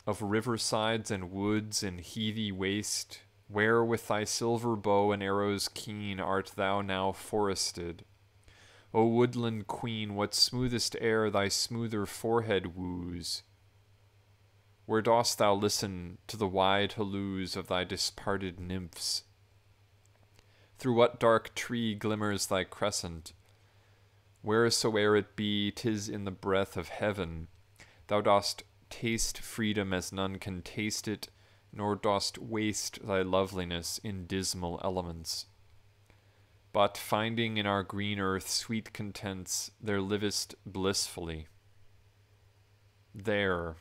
of riversides and woods and heathy waste, where with thy silver bow and arrows keen art thou now forested? O woodland queen, what smoothest air thy smoother forehead woos? Where dost thou listen to the wide halloos of thy disparted nymphs? Through what dark tree glimmers thy crescent? Wheresoe'er it be, 'tis in the breath of heaven. Thou dost taste freedom as none can taste it, nor dost waste thy loveliness in dismal elements. But, finding in our green earth sweet contents, there livest blissfully. There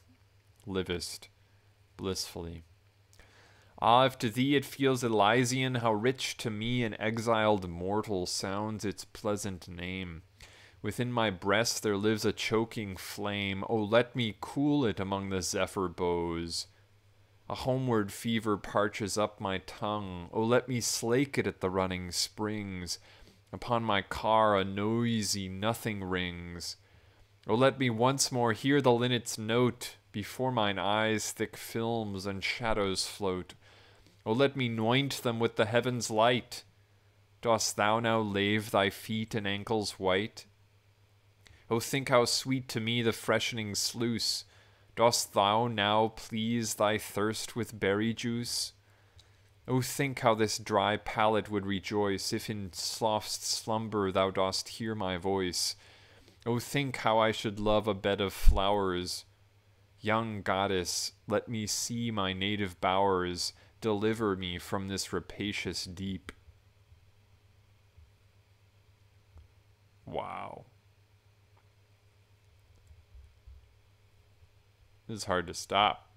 livest blissfully. Ah, if to thee it feels Elysian, how rich to me an exiled mortal sounds its pleasant name. Within my breast there lives a choking flame, oh let me cool it among the zephyr boughs. A homeward fever parches up my tongue, oh let me slake it at the running springs. Upon my car a noisy nothing rings, oh let me once more hear the linnet's note. Before mine eyes thick films and shadows float, oh let me noint them with the heaven's light. Dost thou now lave thy feet and ankles white? Oh think how sweet to me the freshening sluice. Dost thou now please thy thirst with berry juice? Oh think how this dry palate would rejoice, if in soft slumber thou dost hear my voice. Oh think how I should love a bed of flowers. Young goddess, let me see my native bowers, deliver me from this rapacious deep. Wow. This is hard to stop.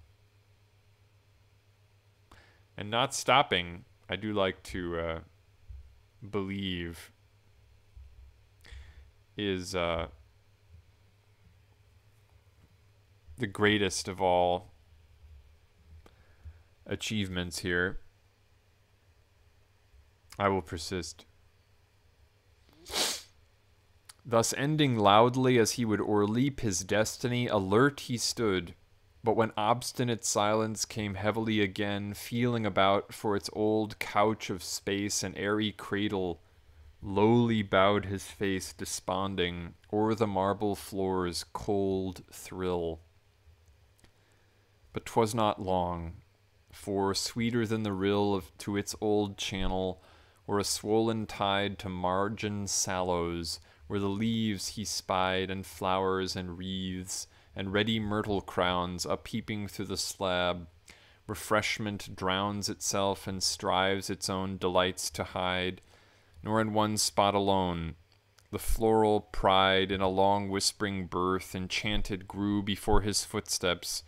And not stopping, I do like to believe, is the greatest of all achievements here. I will persist. Thus ending loudly as he would o'erleap his destiny, alert he stood. But when obstinate silence came heavily again, feeling about for its old couch of space and airy cradle, lowly bowed his face desponding o'er the marble floor's cold thrill. But 'twas not long, for sweeter than the rill to its old channel, or a swollen tide to margin sallows, where the leaves he spied and flowers and wreaths and ready myrtle crowns up-peeping through the slab, refreshment drowns itself and strives its own delights to hide, nor in one spot alone. The floral pride in a long whispering birth enchanted grew before his footsteps,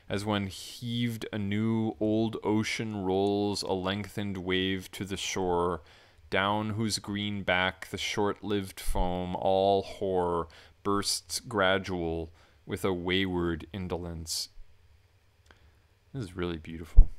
as when heaved a new old ocean rolls a lengthened wave to the shore, down whose green back the short-lived foam, all hoar, bursts gradual with a wayward indolence. This is really beautiful.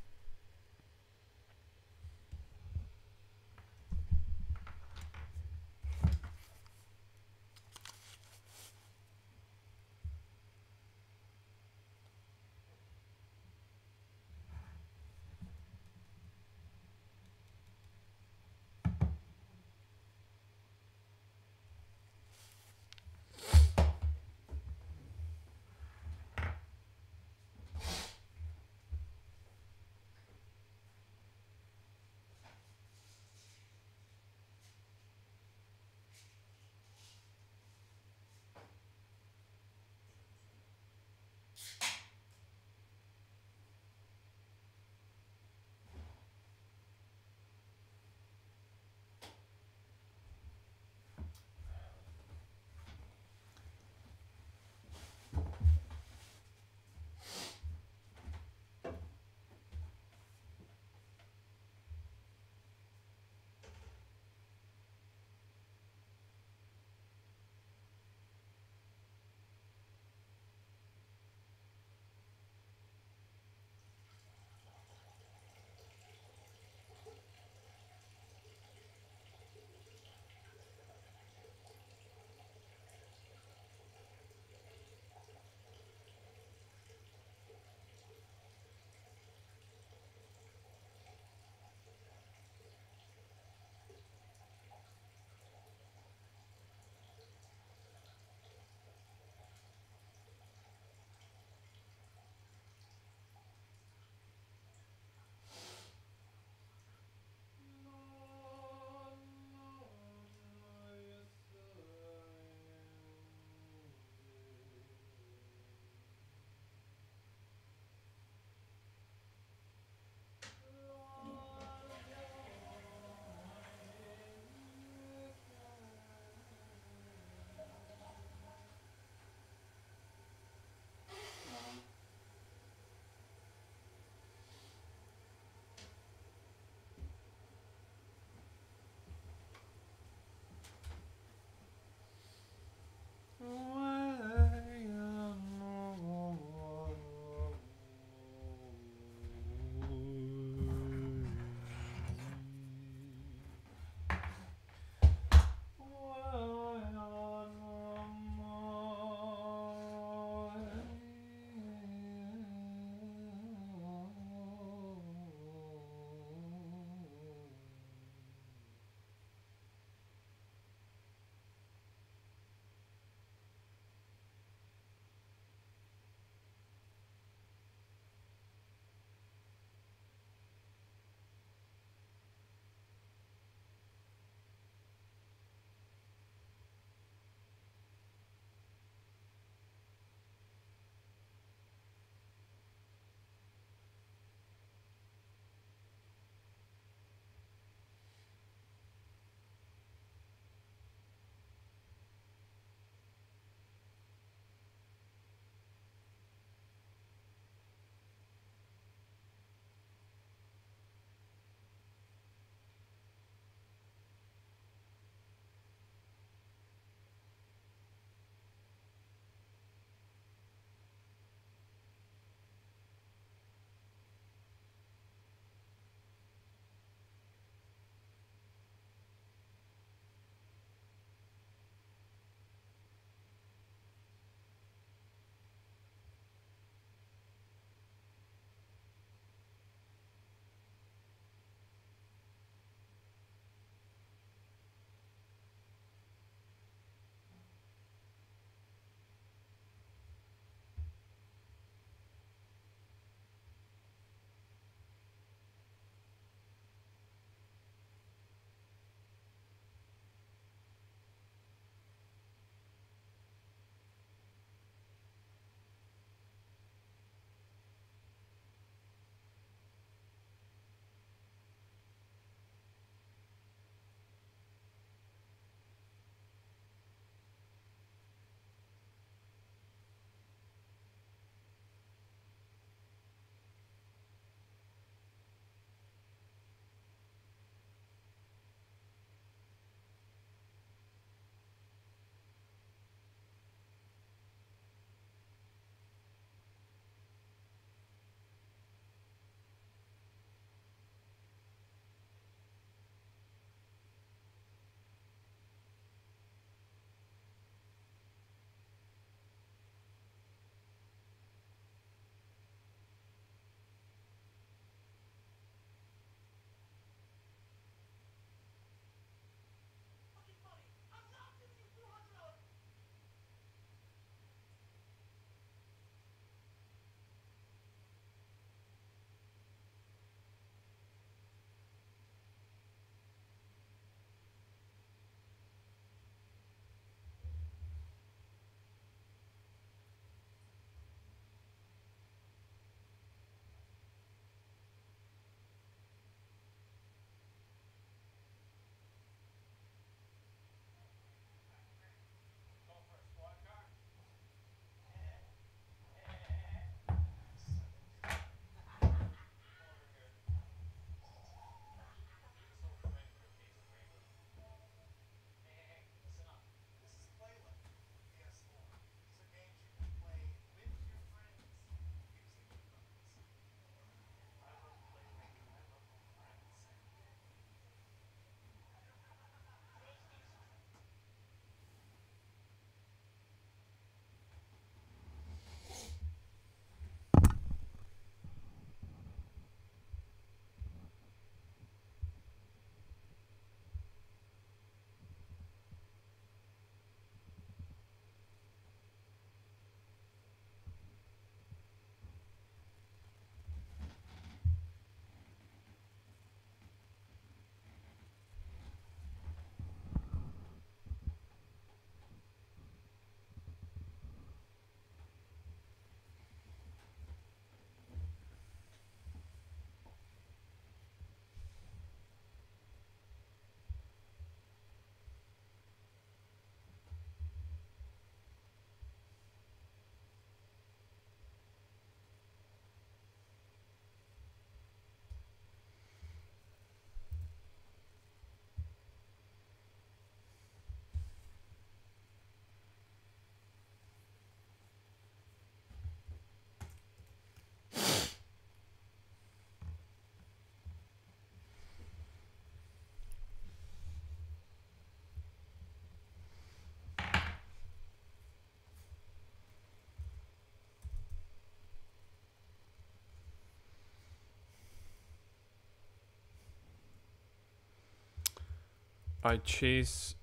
I chase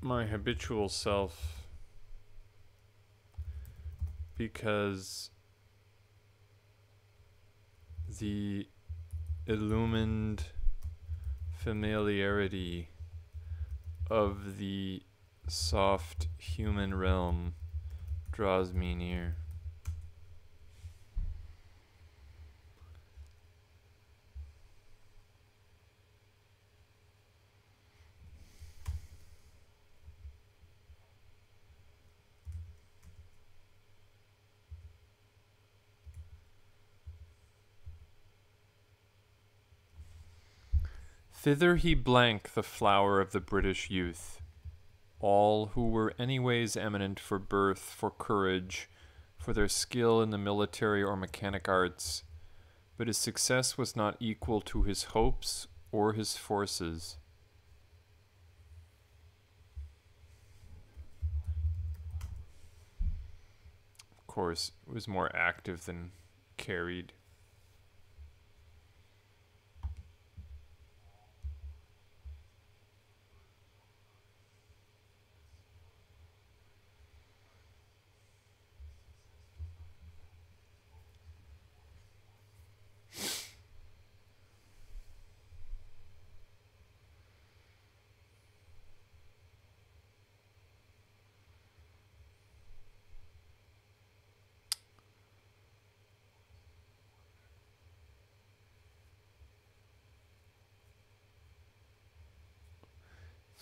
my habitual self because the illumined familiarity of the soft human realm draws me near. Thither he blank the flower of the British youth, all who were anyways eminent for birth, for courage, for their skill in the military or mechanic arts, but his success was not equal to his hopes or his forces. Of course, it was more active than carried.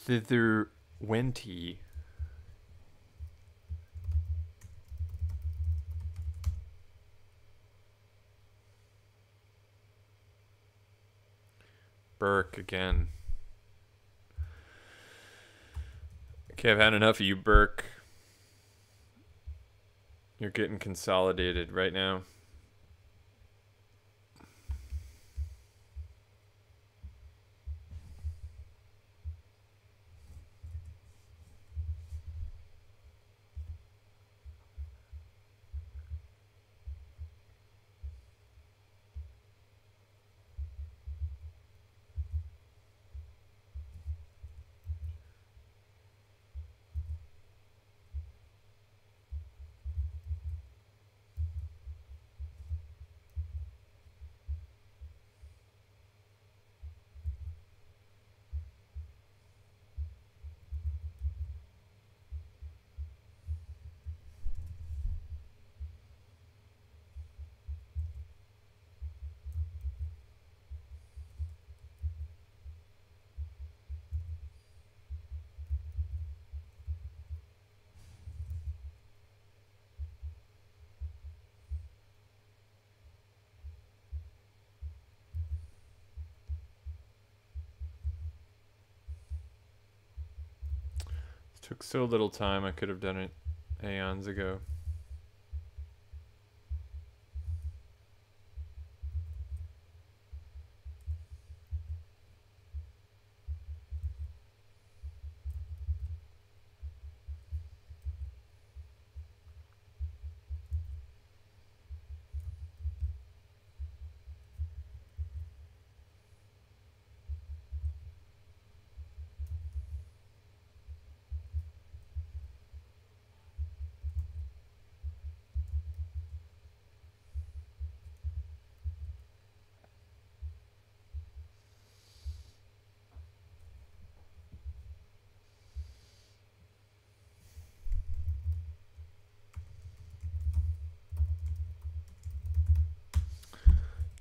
Thither went he. Burke again. Okay, I've had enough of you, Burke. You're getting consolidated right now. Took so little time, I could have done it aeons ago.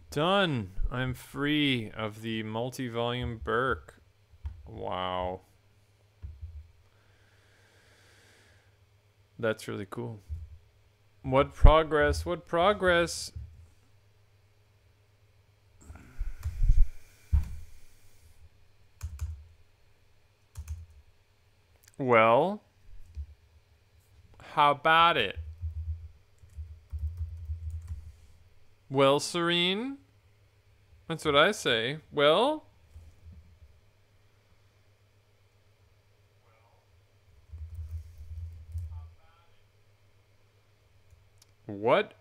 Done. I'm free of the multi-volume Burke. Wow. That's really cool. What progress? What progress? Well, how about it? Well, Serene? That's what I say. Well? What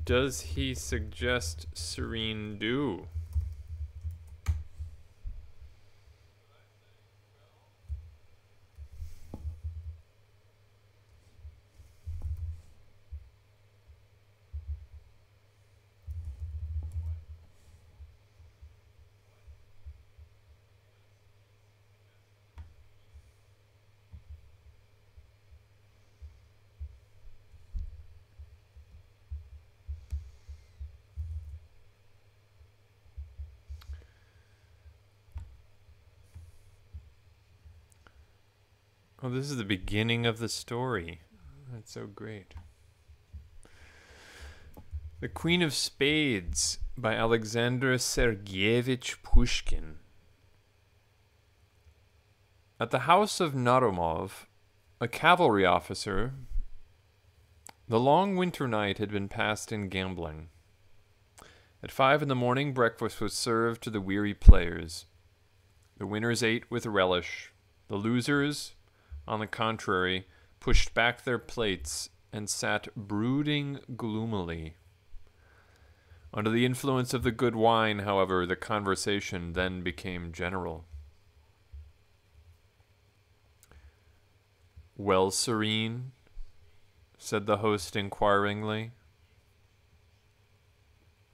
does he suggest Serene do? Oh, this is the beginning of the story. That's so great. The Queen of Spades by Alexander Sergeyevich Pushkin. At the house of Narumov, a cavalry officer, the long winter night had been passed in gambling. At 5 a.m, breakfast was served to the weary players. The winners ate with relish. The losers, on the contrary, pushed back their plates and sat brooding gloomily. Under the influence of the good wine, however, the conversation then became general. "Well, Serene?" said the host inquiringly.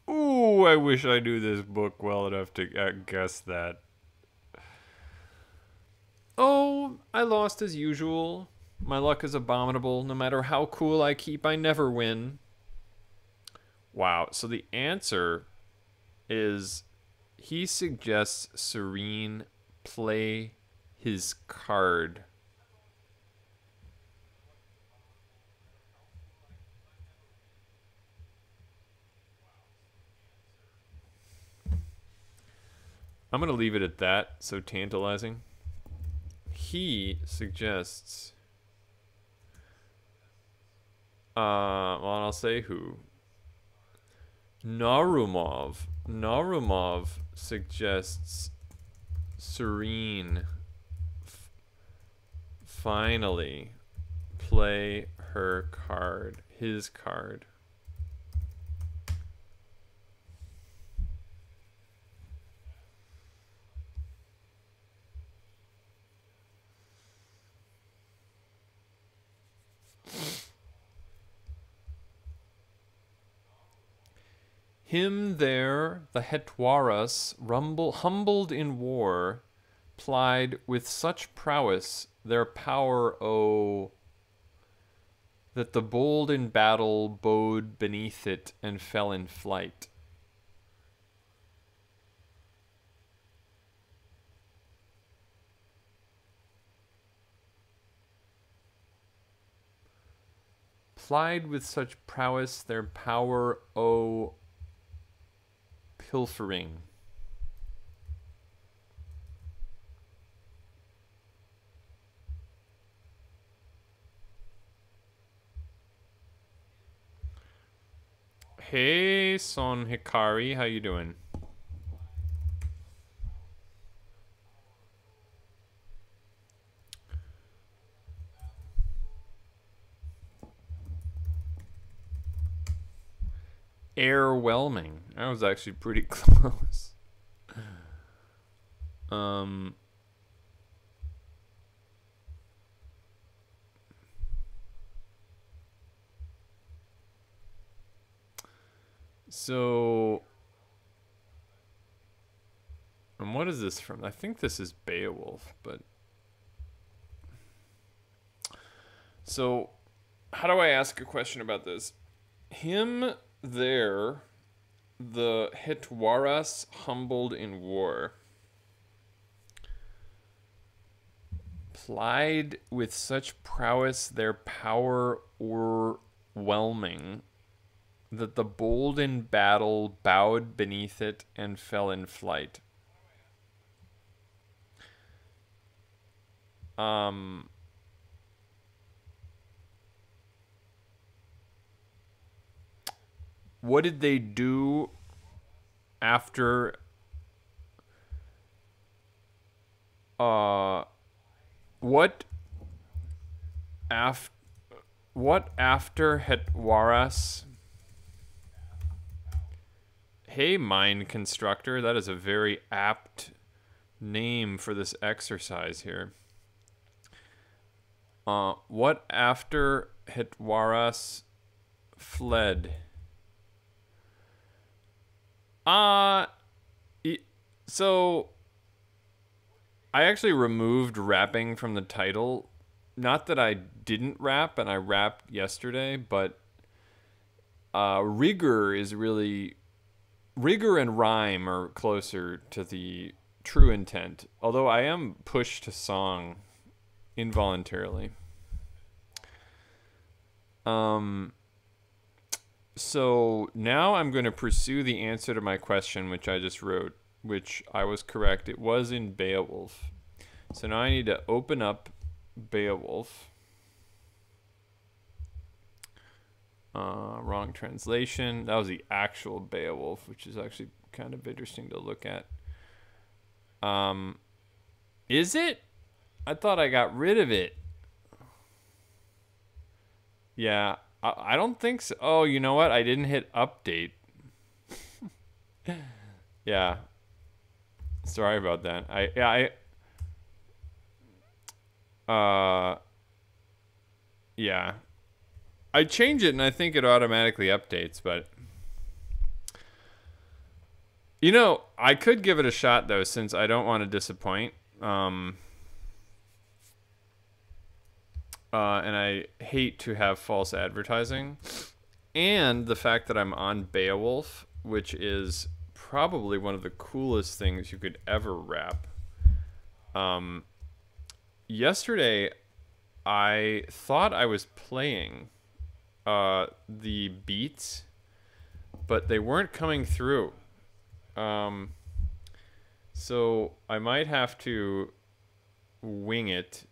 "Ooh, I wish I knew this book well enough to guess that." "Oh, I lost as usual. My luck is abominable. No matter how cool I keep, I never win." Wow, so the answer is he suggests Serene play his card. I'm going to leave it at that, so tantalizing. He suggests... well, I'll say who. Narumov suggests Serene finally play her card, his card. Him there the Hetwaras, humbled in war, plied with such prowess their power, that the bold in battle bowed beneath it and fell in flight. Plied with such prowess their power, pilfering. Hey, Son Hikari, how you doing? Airwhelming. That was actually pretty close. So, and what is this from? I think this is Beowulf, but so how do I ask a question about this? Him there, the Hetwaras humbled in war, plied with such prowess their power o'erwhelming, that the bold in battle bowed beneath it and fell in flight. What did they do after what after Hetwaras? Hey, Mind Constructor, that is a very apt name for this exercise here. What after Hetwaras fled? So I actually removed rapping from the title. Not that I didn't rap, and I rapped yesterday, but rigor and rhyme are closer to the true intent. Although I am pushed to song involuntarily. So now I'm going to pursue the answer to my question, which I just wrote, which I was correct. It was in Beowulf. So now I need to open up Beowulf. Wrong translation. That was the actual Beowulf, which is actually kind of interesting to look at. Is it? I thought I got rid of it. Yeah, I don't think so. Oh, you know what? I didn't hit update. Yeah. Sorry about that. Yeah. I change it and I think it automatically updates, but you know, I could give it a shot though, since I don't want to disappoint. And I hate to have false advertising. And the fact that I'm on Beowulf, which is probably one of the coolest things you could ever wrap. Yesterday, I thought I was playing the beats, but they weren't coming through. So I might have to wing it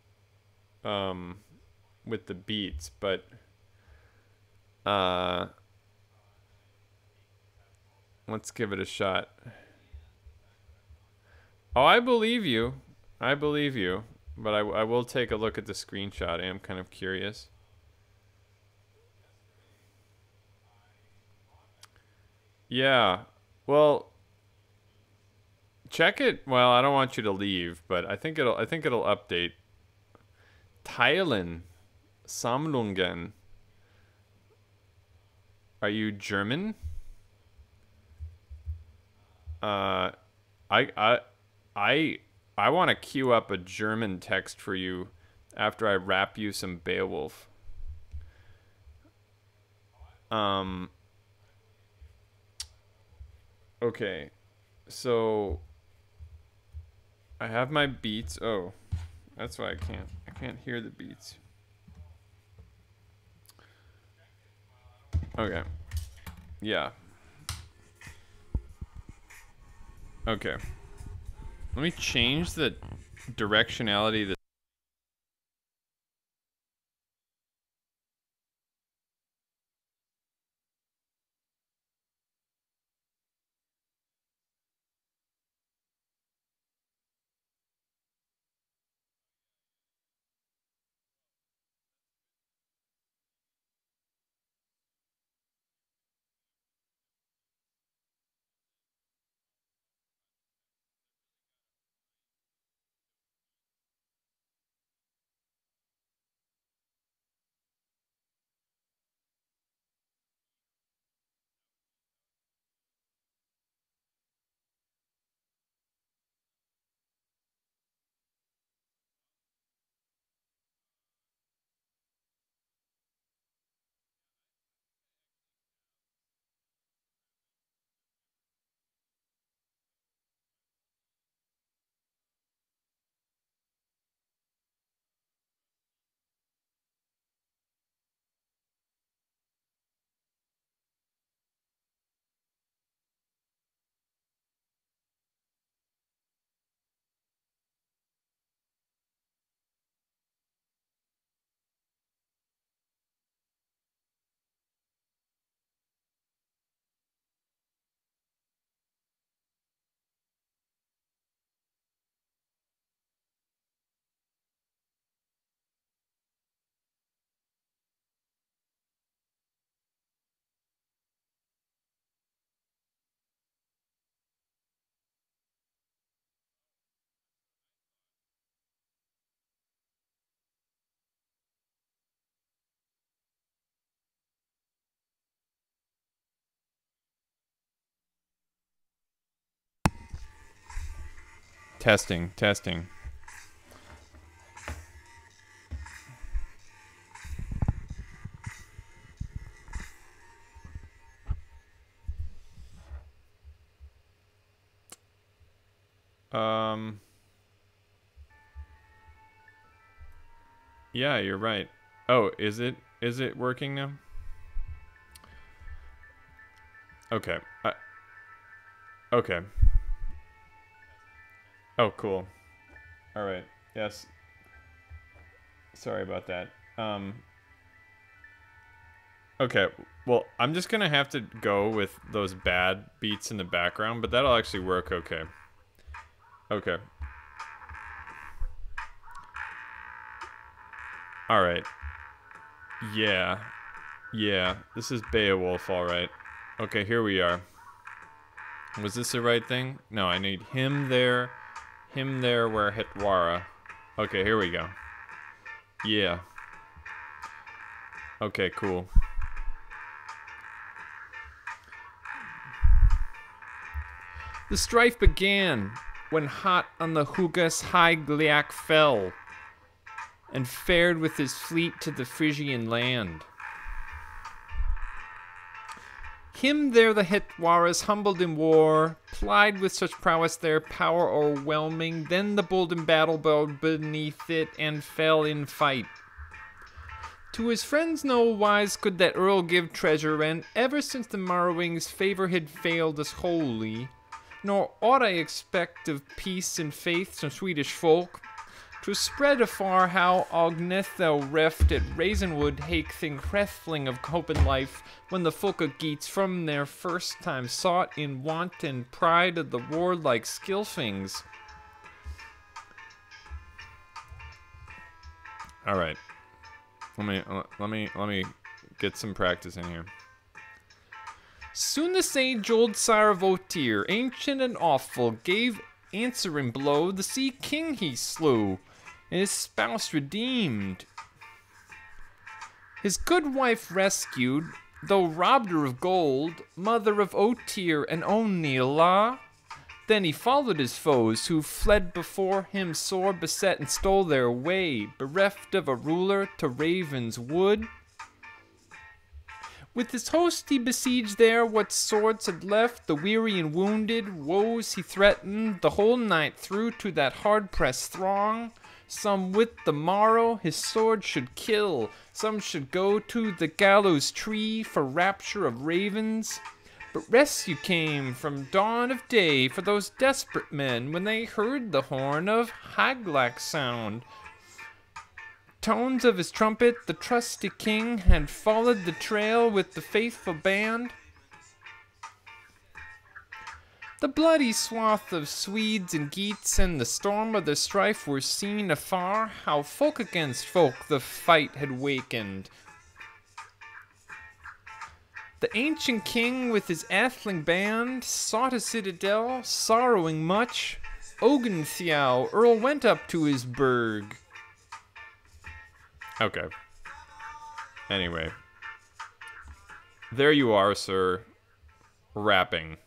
with the beats, but let's give it a shot. Oh, I believe you. I believe you. But I will take a look at the screenshot. I am kind of curious. Yeah. Well, check it. Well, I don't want you to leave, but I think it'll update. Teilen. Sammlungen. Are you German? I want to queue up a German text for you after I rap you some Beowulf. Okay. So I have my beats. Oh, that's why I can't hear the beats. Okay. Yeah. Okay. Let me change the directionality of the testing. Yeah, you're right. Oh, is it? Is it working now? Okay. Okay. Oh, cool. All right. Yes. Sorry about that. Okay. Well, I'm just gonna have to go with those bad beats in the background, but that'll actually work okay. Okay. All right. Yeah. Yeah. This is Beowulf, all right. Okay, here we are. Was this the right thing? No, I need him there where Hitwara. Okay, here we go. Yeah. Okay, cool. The strife began when hot on the Hugas high Gliac fell, and fared with his fleet to the Phrygian land. Him there the Hitwaras humbled in war, plied with such prowess their power o'erwhelming, then the bold in battle bowed beneath it, and fell in fight. To his friends no wise could that earl give treasure, and ever since the Morrowing's favor had failed us wholly, nor aught I expect of peace and faith from Swedish folk. 'Twas spread afar how Ognethel reft at Raisinwood hake thing hrethling of hope and life, when the folk of Geats from their first time sought in want and pride of the warlike Skilfings. All right, let me get some practice in here. Soon the sage old sire of Otyr, ancient and awful, gave answering blow. The sea king he slew, and his spouse redeemed. His good wife rescued, though robbed her of gold, mother of Otyr and Onila. Then he followed his foes, who fled before him sore beset and stole their way, bereft of a ruler, to Raven's wood. With his host he besieged there what swords had left, the weary and wounded, woes he threatened the whole night through to that hard-pressed throng. Some with the morrow his sword should kill, some should go to the gallows tree for rapture of ravens. But rescue came from dawn of day for those desperate men when they heard the horn of Haglac sound. Tones of his trumpet, the trusty king had followed the trail with the faithful band. The bloody swath of Swedes and Geats and the storm of the strife were seen afar, how folk against folk the fight had wakened. The ancient king with his atheling band sought a citadel, sorrowing much. Oguntheow, earl, went up to his burg. Okay. Anyway. There you are, sir. Rapping.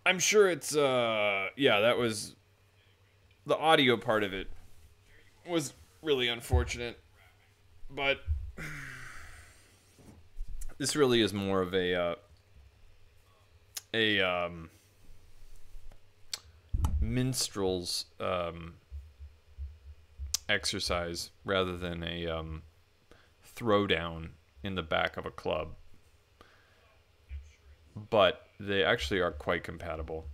I'm sure it's, yeah, that was, the audio part of it was really unfortunate, but this really is more of a minstrel's, exercise rather than a, throwdown in the back of a club. But they actually are quite compatible.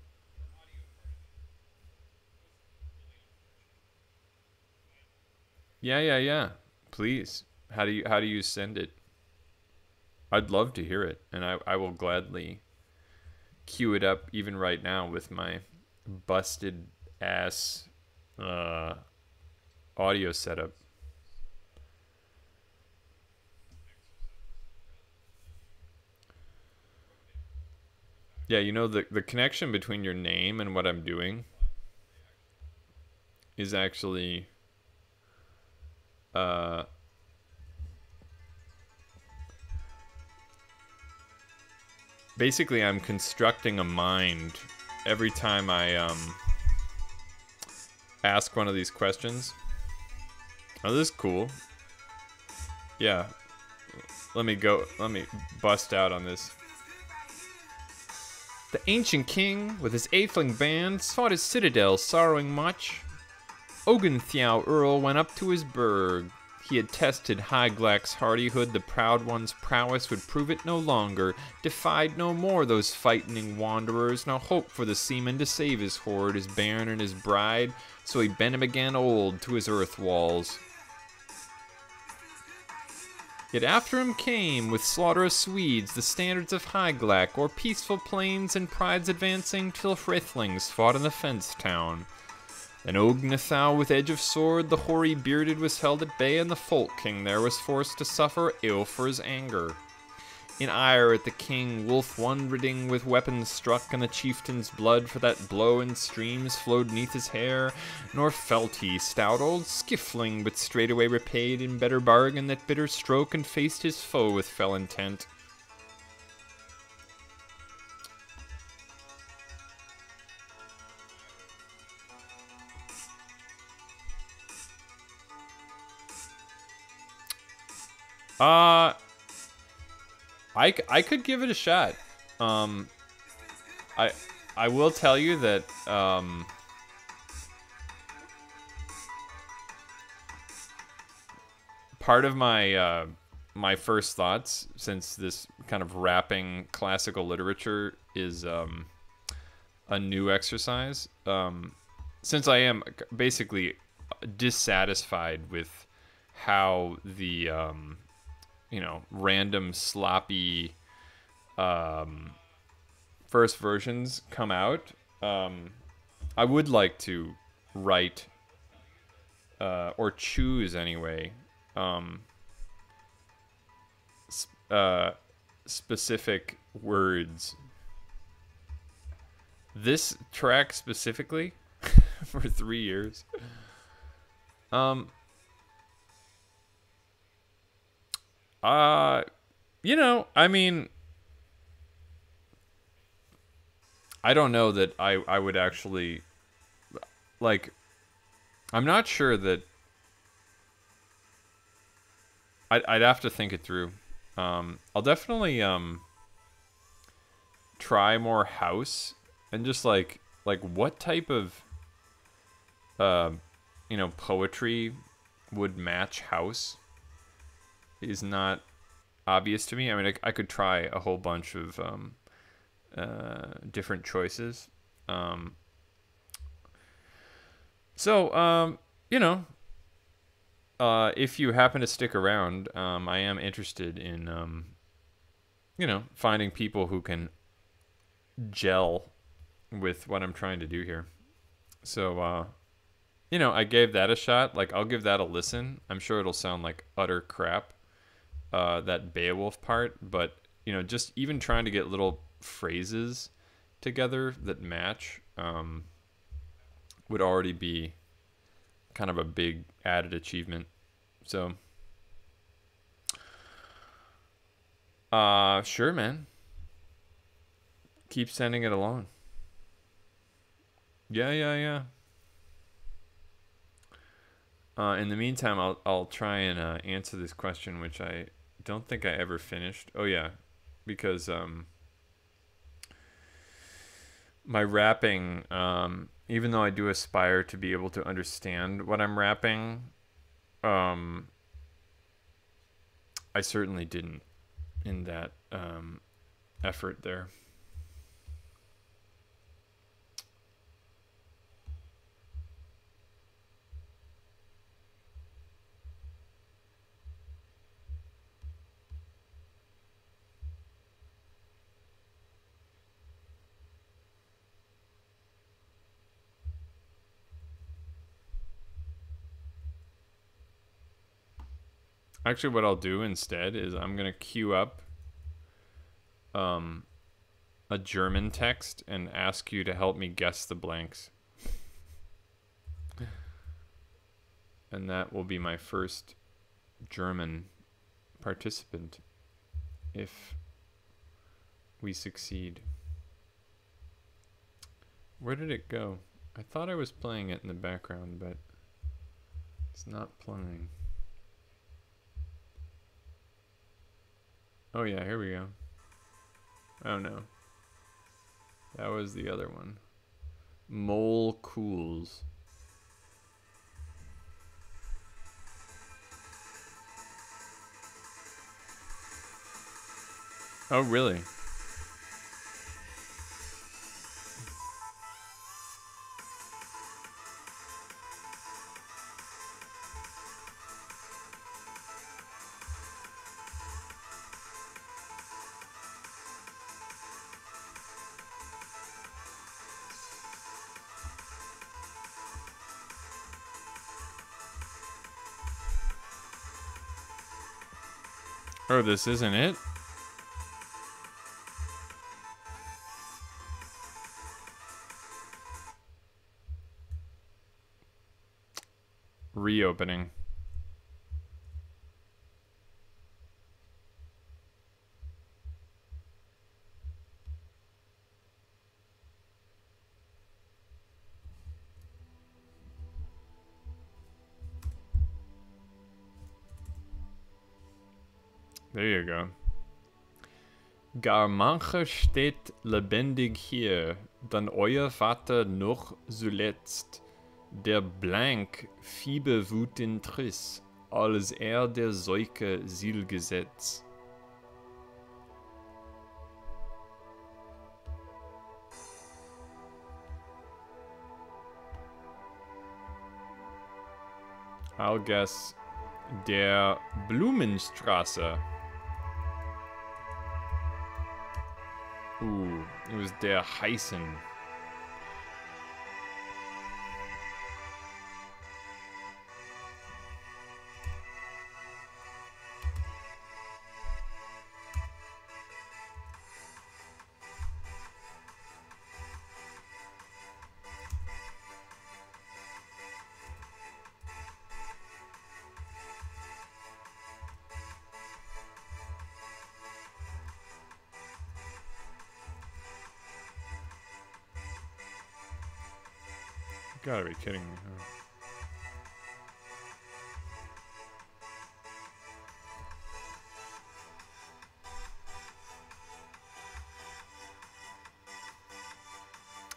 Yeah. Please. How do you send it? I'd love to hear it, and I will gladly cue it up even right now with my busted ass audio setup. Yeah, you know, the connection between your name and what I'm doing is actually basically I'm constructing a mind every time I ask one of these questions. Oh, this is cool. Yeah. let me bust out on this. The ancient king, with his atheling band, sought his citadel, sorrowing much. Oguntheow Earl went up to his burg. He had tested Hyglaic's hardihood, the proud one's prowess would prove it no longer, defied no more those fighting wanderers, no hope for the seaman to save his hoard, his bairn and his bride, so he bent him again old to his earth walls. Yet after him came, with slaughterous Swedes, the standards of Hyglac, o'er peaceful plains and prides advancing, till Hrithlings fought in the fenced town. Then Ognethau with edge of sword, the hoary bearded, was held at bay, and the folk king there was forced to suffer ill for his anger. In ire at the king, Wolf Wondriding with weapons struck, and the chieftain's blood for that blow in streams flowed neath his hair, nor felt he, stout old Skiffling, but straightway repaid in better bargain that bitter stroke, and faced his foe with fell intent. I could give it a shot. I will tell you that part of my my first thoughts, since this kind of rapping classical literature is a new exercise, since I am basically dissatisfied with how the random sloppy first versions come out, I would like to write or choose anyway specific words. This track specifically for 3 years. I mean, I don't know that I would actually, like, I'm not sure that I'd have to think it through. I'll definitely try more house, and just like what type of poetry would match house is not obvious to me. I mean, I could try a whole bunch of different choices. If you happen to stick around, I am interested in, finding people who can gel with what I'm trying to do here. So, I gave that a shot. Like, I'll give that a listen. I'm sure it'll sound like utter crap, that Beowulf part, but, just even trying to get little phrases together that match would already be kind of a big added achievement. So, sure, man. Keep sending it along. Yeah. In the meantime, I'll try and answer this question, which I don't think I ever finished. Oh yeah, because my rapping, even though I do aspire to be able to understand what I'm rapping, I certainly didn't in that effort there. Actually, what I'll do instead is I'm going to queue up a German text and ask you to help me guess the blanks. And that will be my first German participant if we succeed. Where did it go? I thought I was playing it in the background, but it's not playing. Oh yeah, here we go. Oh no. That was the other one. Mole cools. Oh really? Oh, this isn't it? Reopening. There you go. Gar mancher steht lebendig hier, dann euer Vater noch zuletzt, der blank Fieberwut entriss, als der Seuche Zielgesetz. I'll guess der Blumenstraße. Ooh, it was der Heißen. You gotta be kidding me, huh?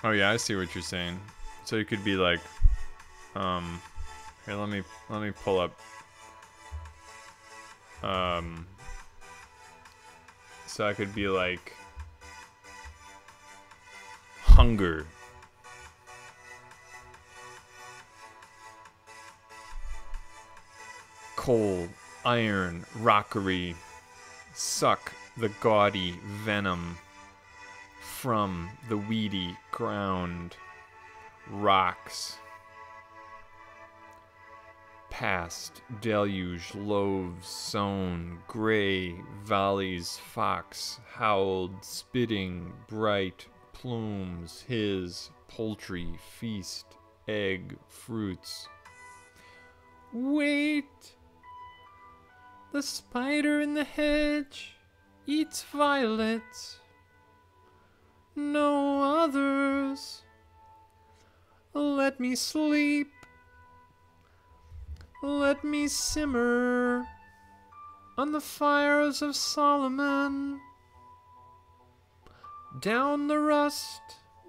Oh yeah, I see what you're saying. So it could be like, here, let me pull up. So I could be like, hunger. Coal, iron, rockery, suck the gaudy venom from the weedy ground, rocks, past deluge loaves sown, gray valleys fox howled, spitting bright plumes, his poultry feast, egg fruits. Wait! The spider in the hedge eats violets, no others. Let me sleep, let me simmer on the fires of Solomon. Down the rust,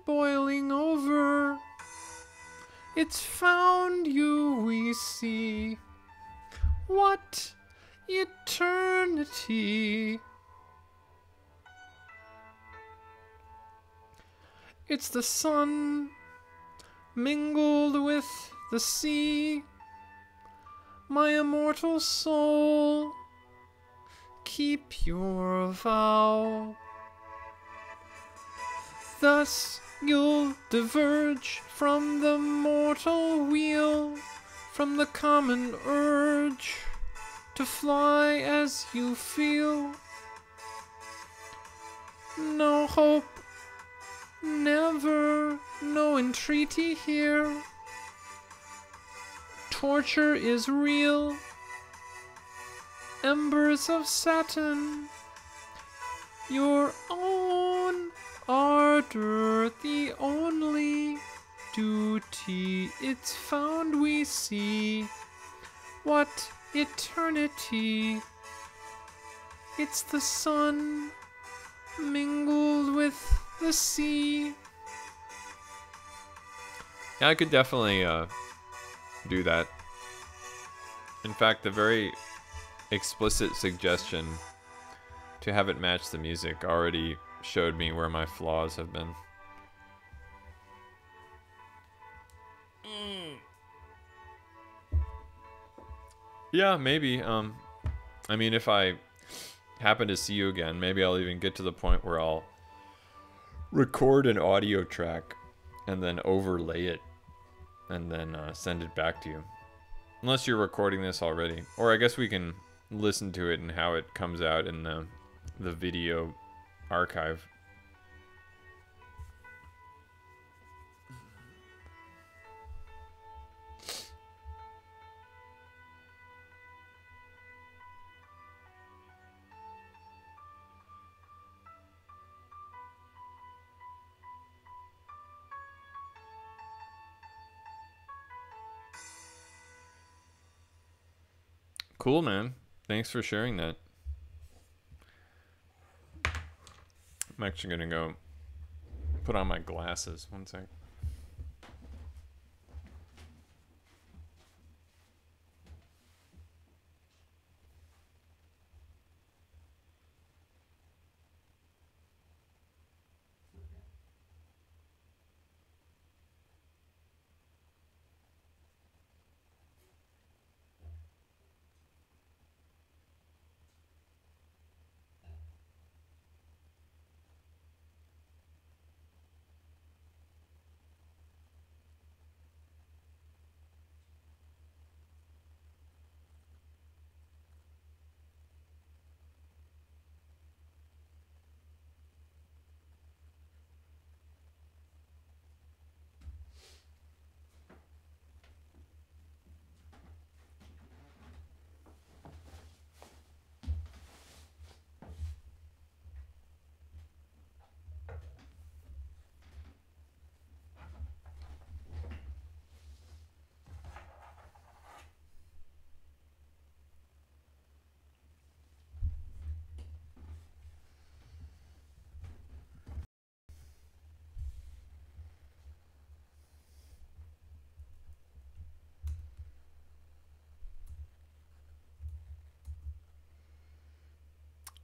boiling over, it's found you we see. What eternity! It's the sun mingled with the sea. My immortal soul, keep your vow. Thus you'll diverge from the mortal wheel, from the common urge to fly as you feel. No hope, never, no entreaty here. Torture is real. Embers of satin, your own ardor, the only duty. It's found we see. What eternity! It's the sun mingled with the sea. Yeah, I could definitely do that. In fact, the very explicit suggestion to have it match the music already showed me where my flaws have been. Yeah, maybe. I mean, if I happen to see you again, maybe I'll even get to the point where I'll record an audio track and then overlay it and then send it back to you. Unless you're recording this already. Or I guess we can listen to it and how it comes out in the video archive. Cool, man. Thanks for sharing that. I'm actually gonna go put on my glasses. One sec.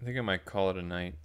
I think I might call it a night.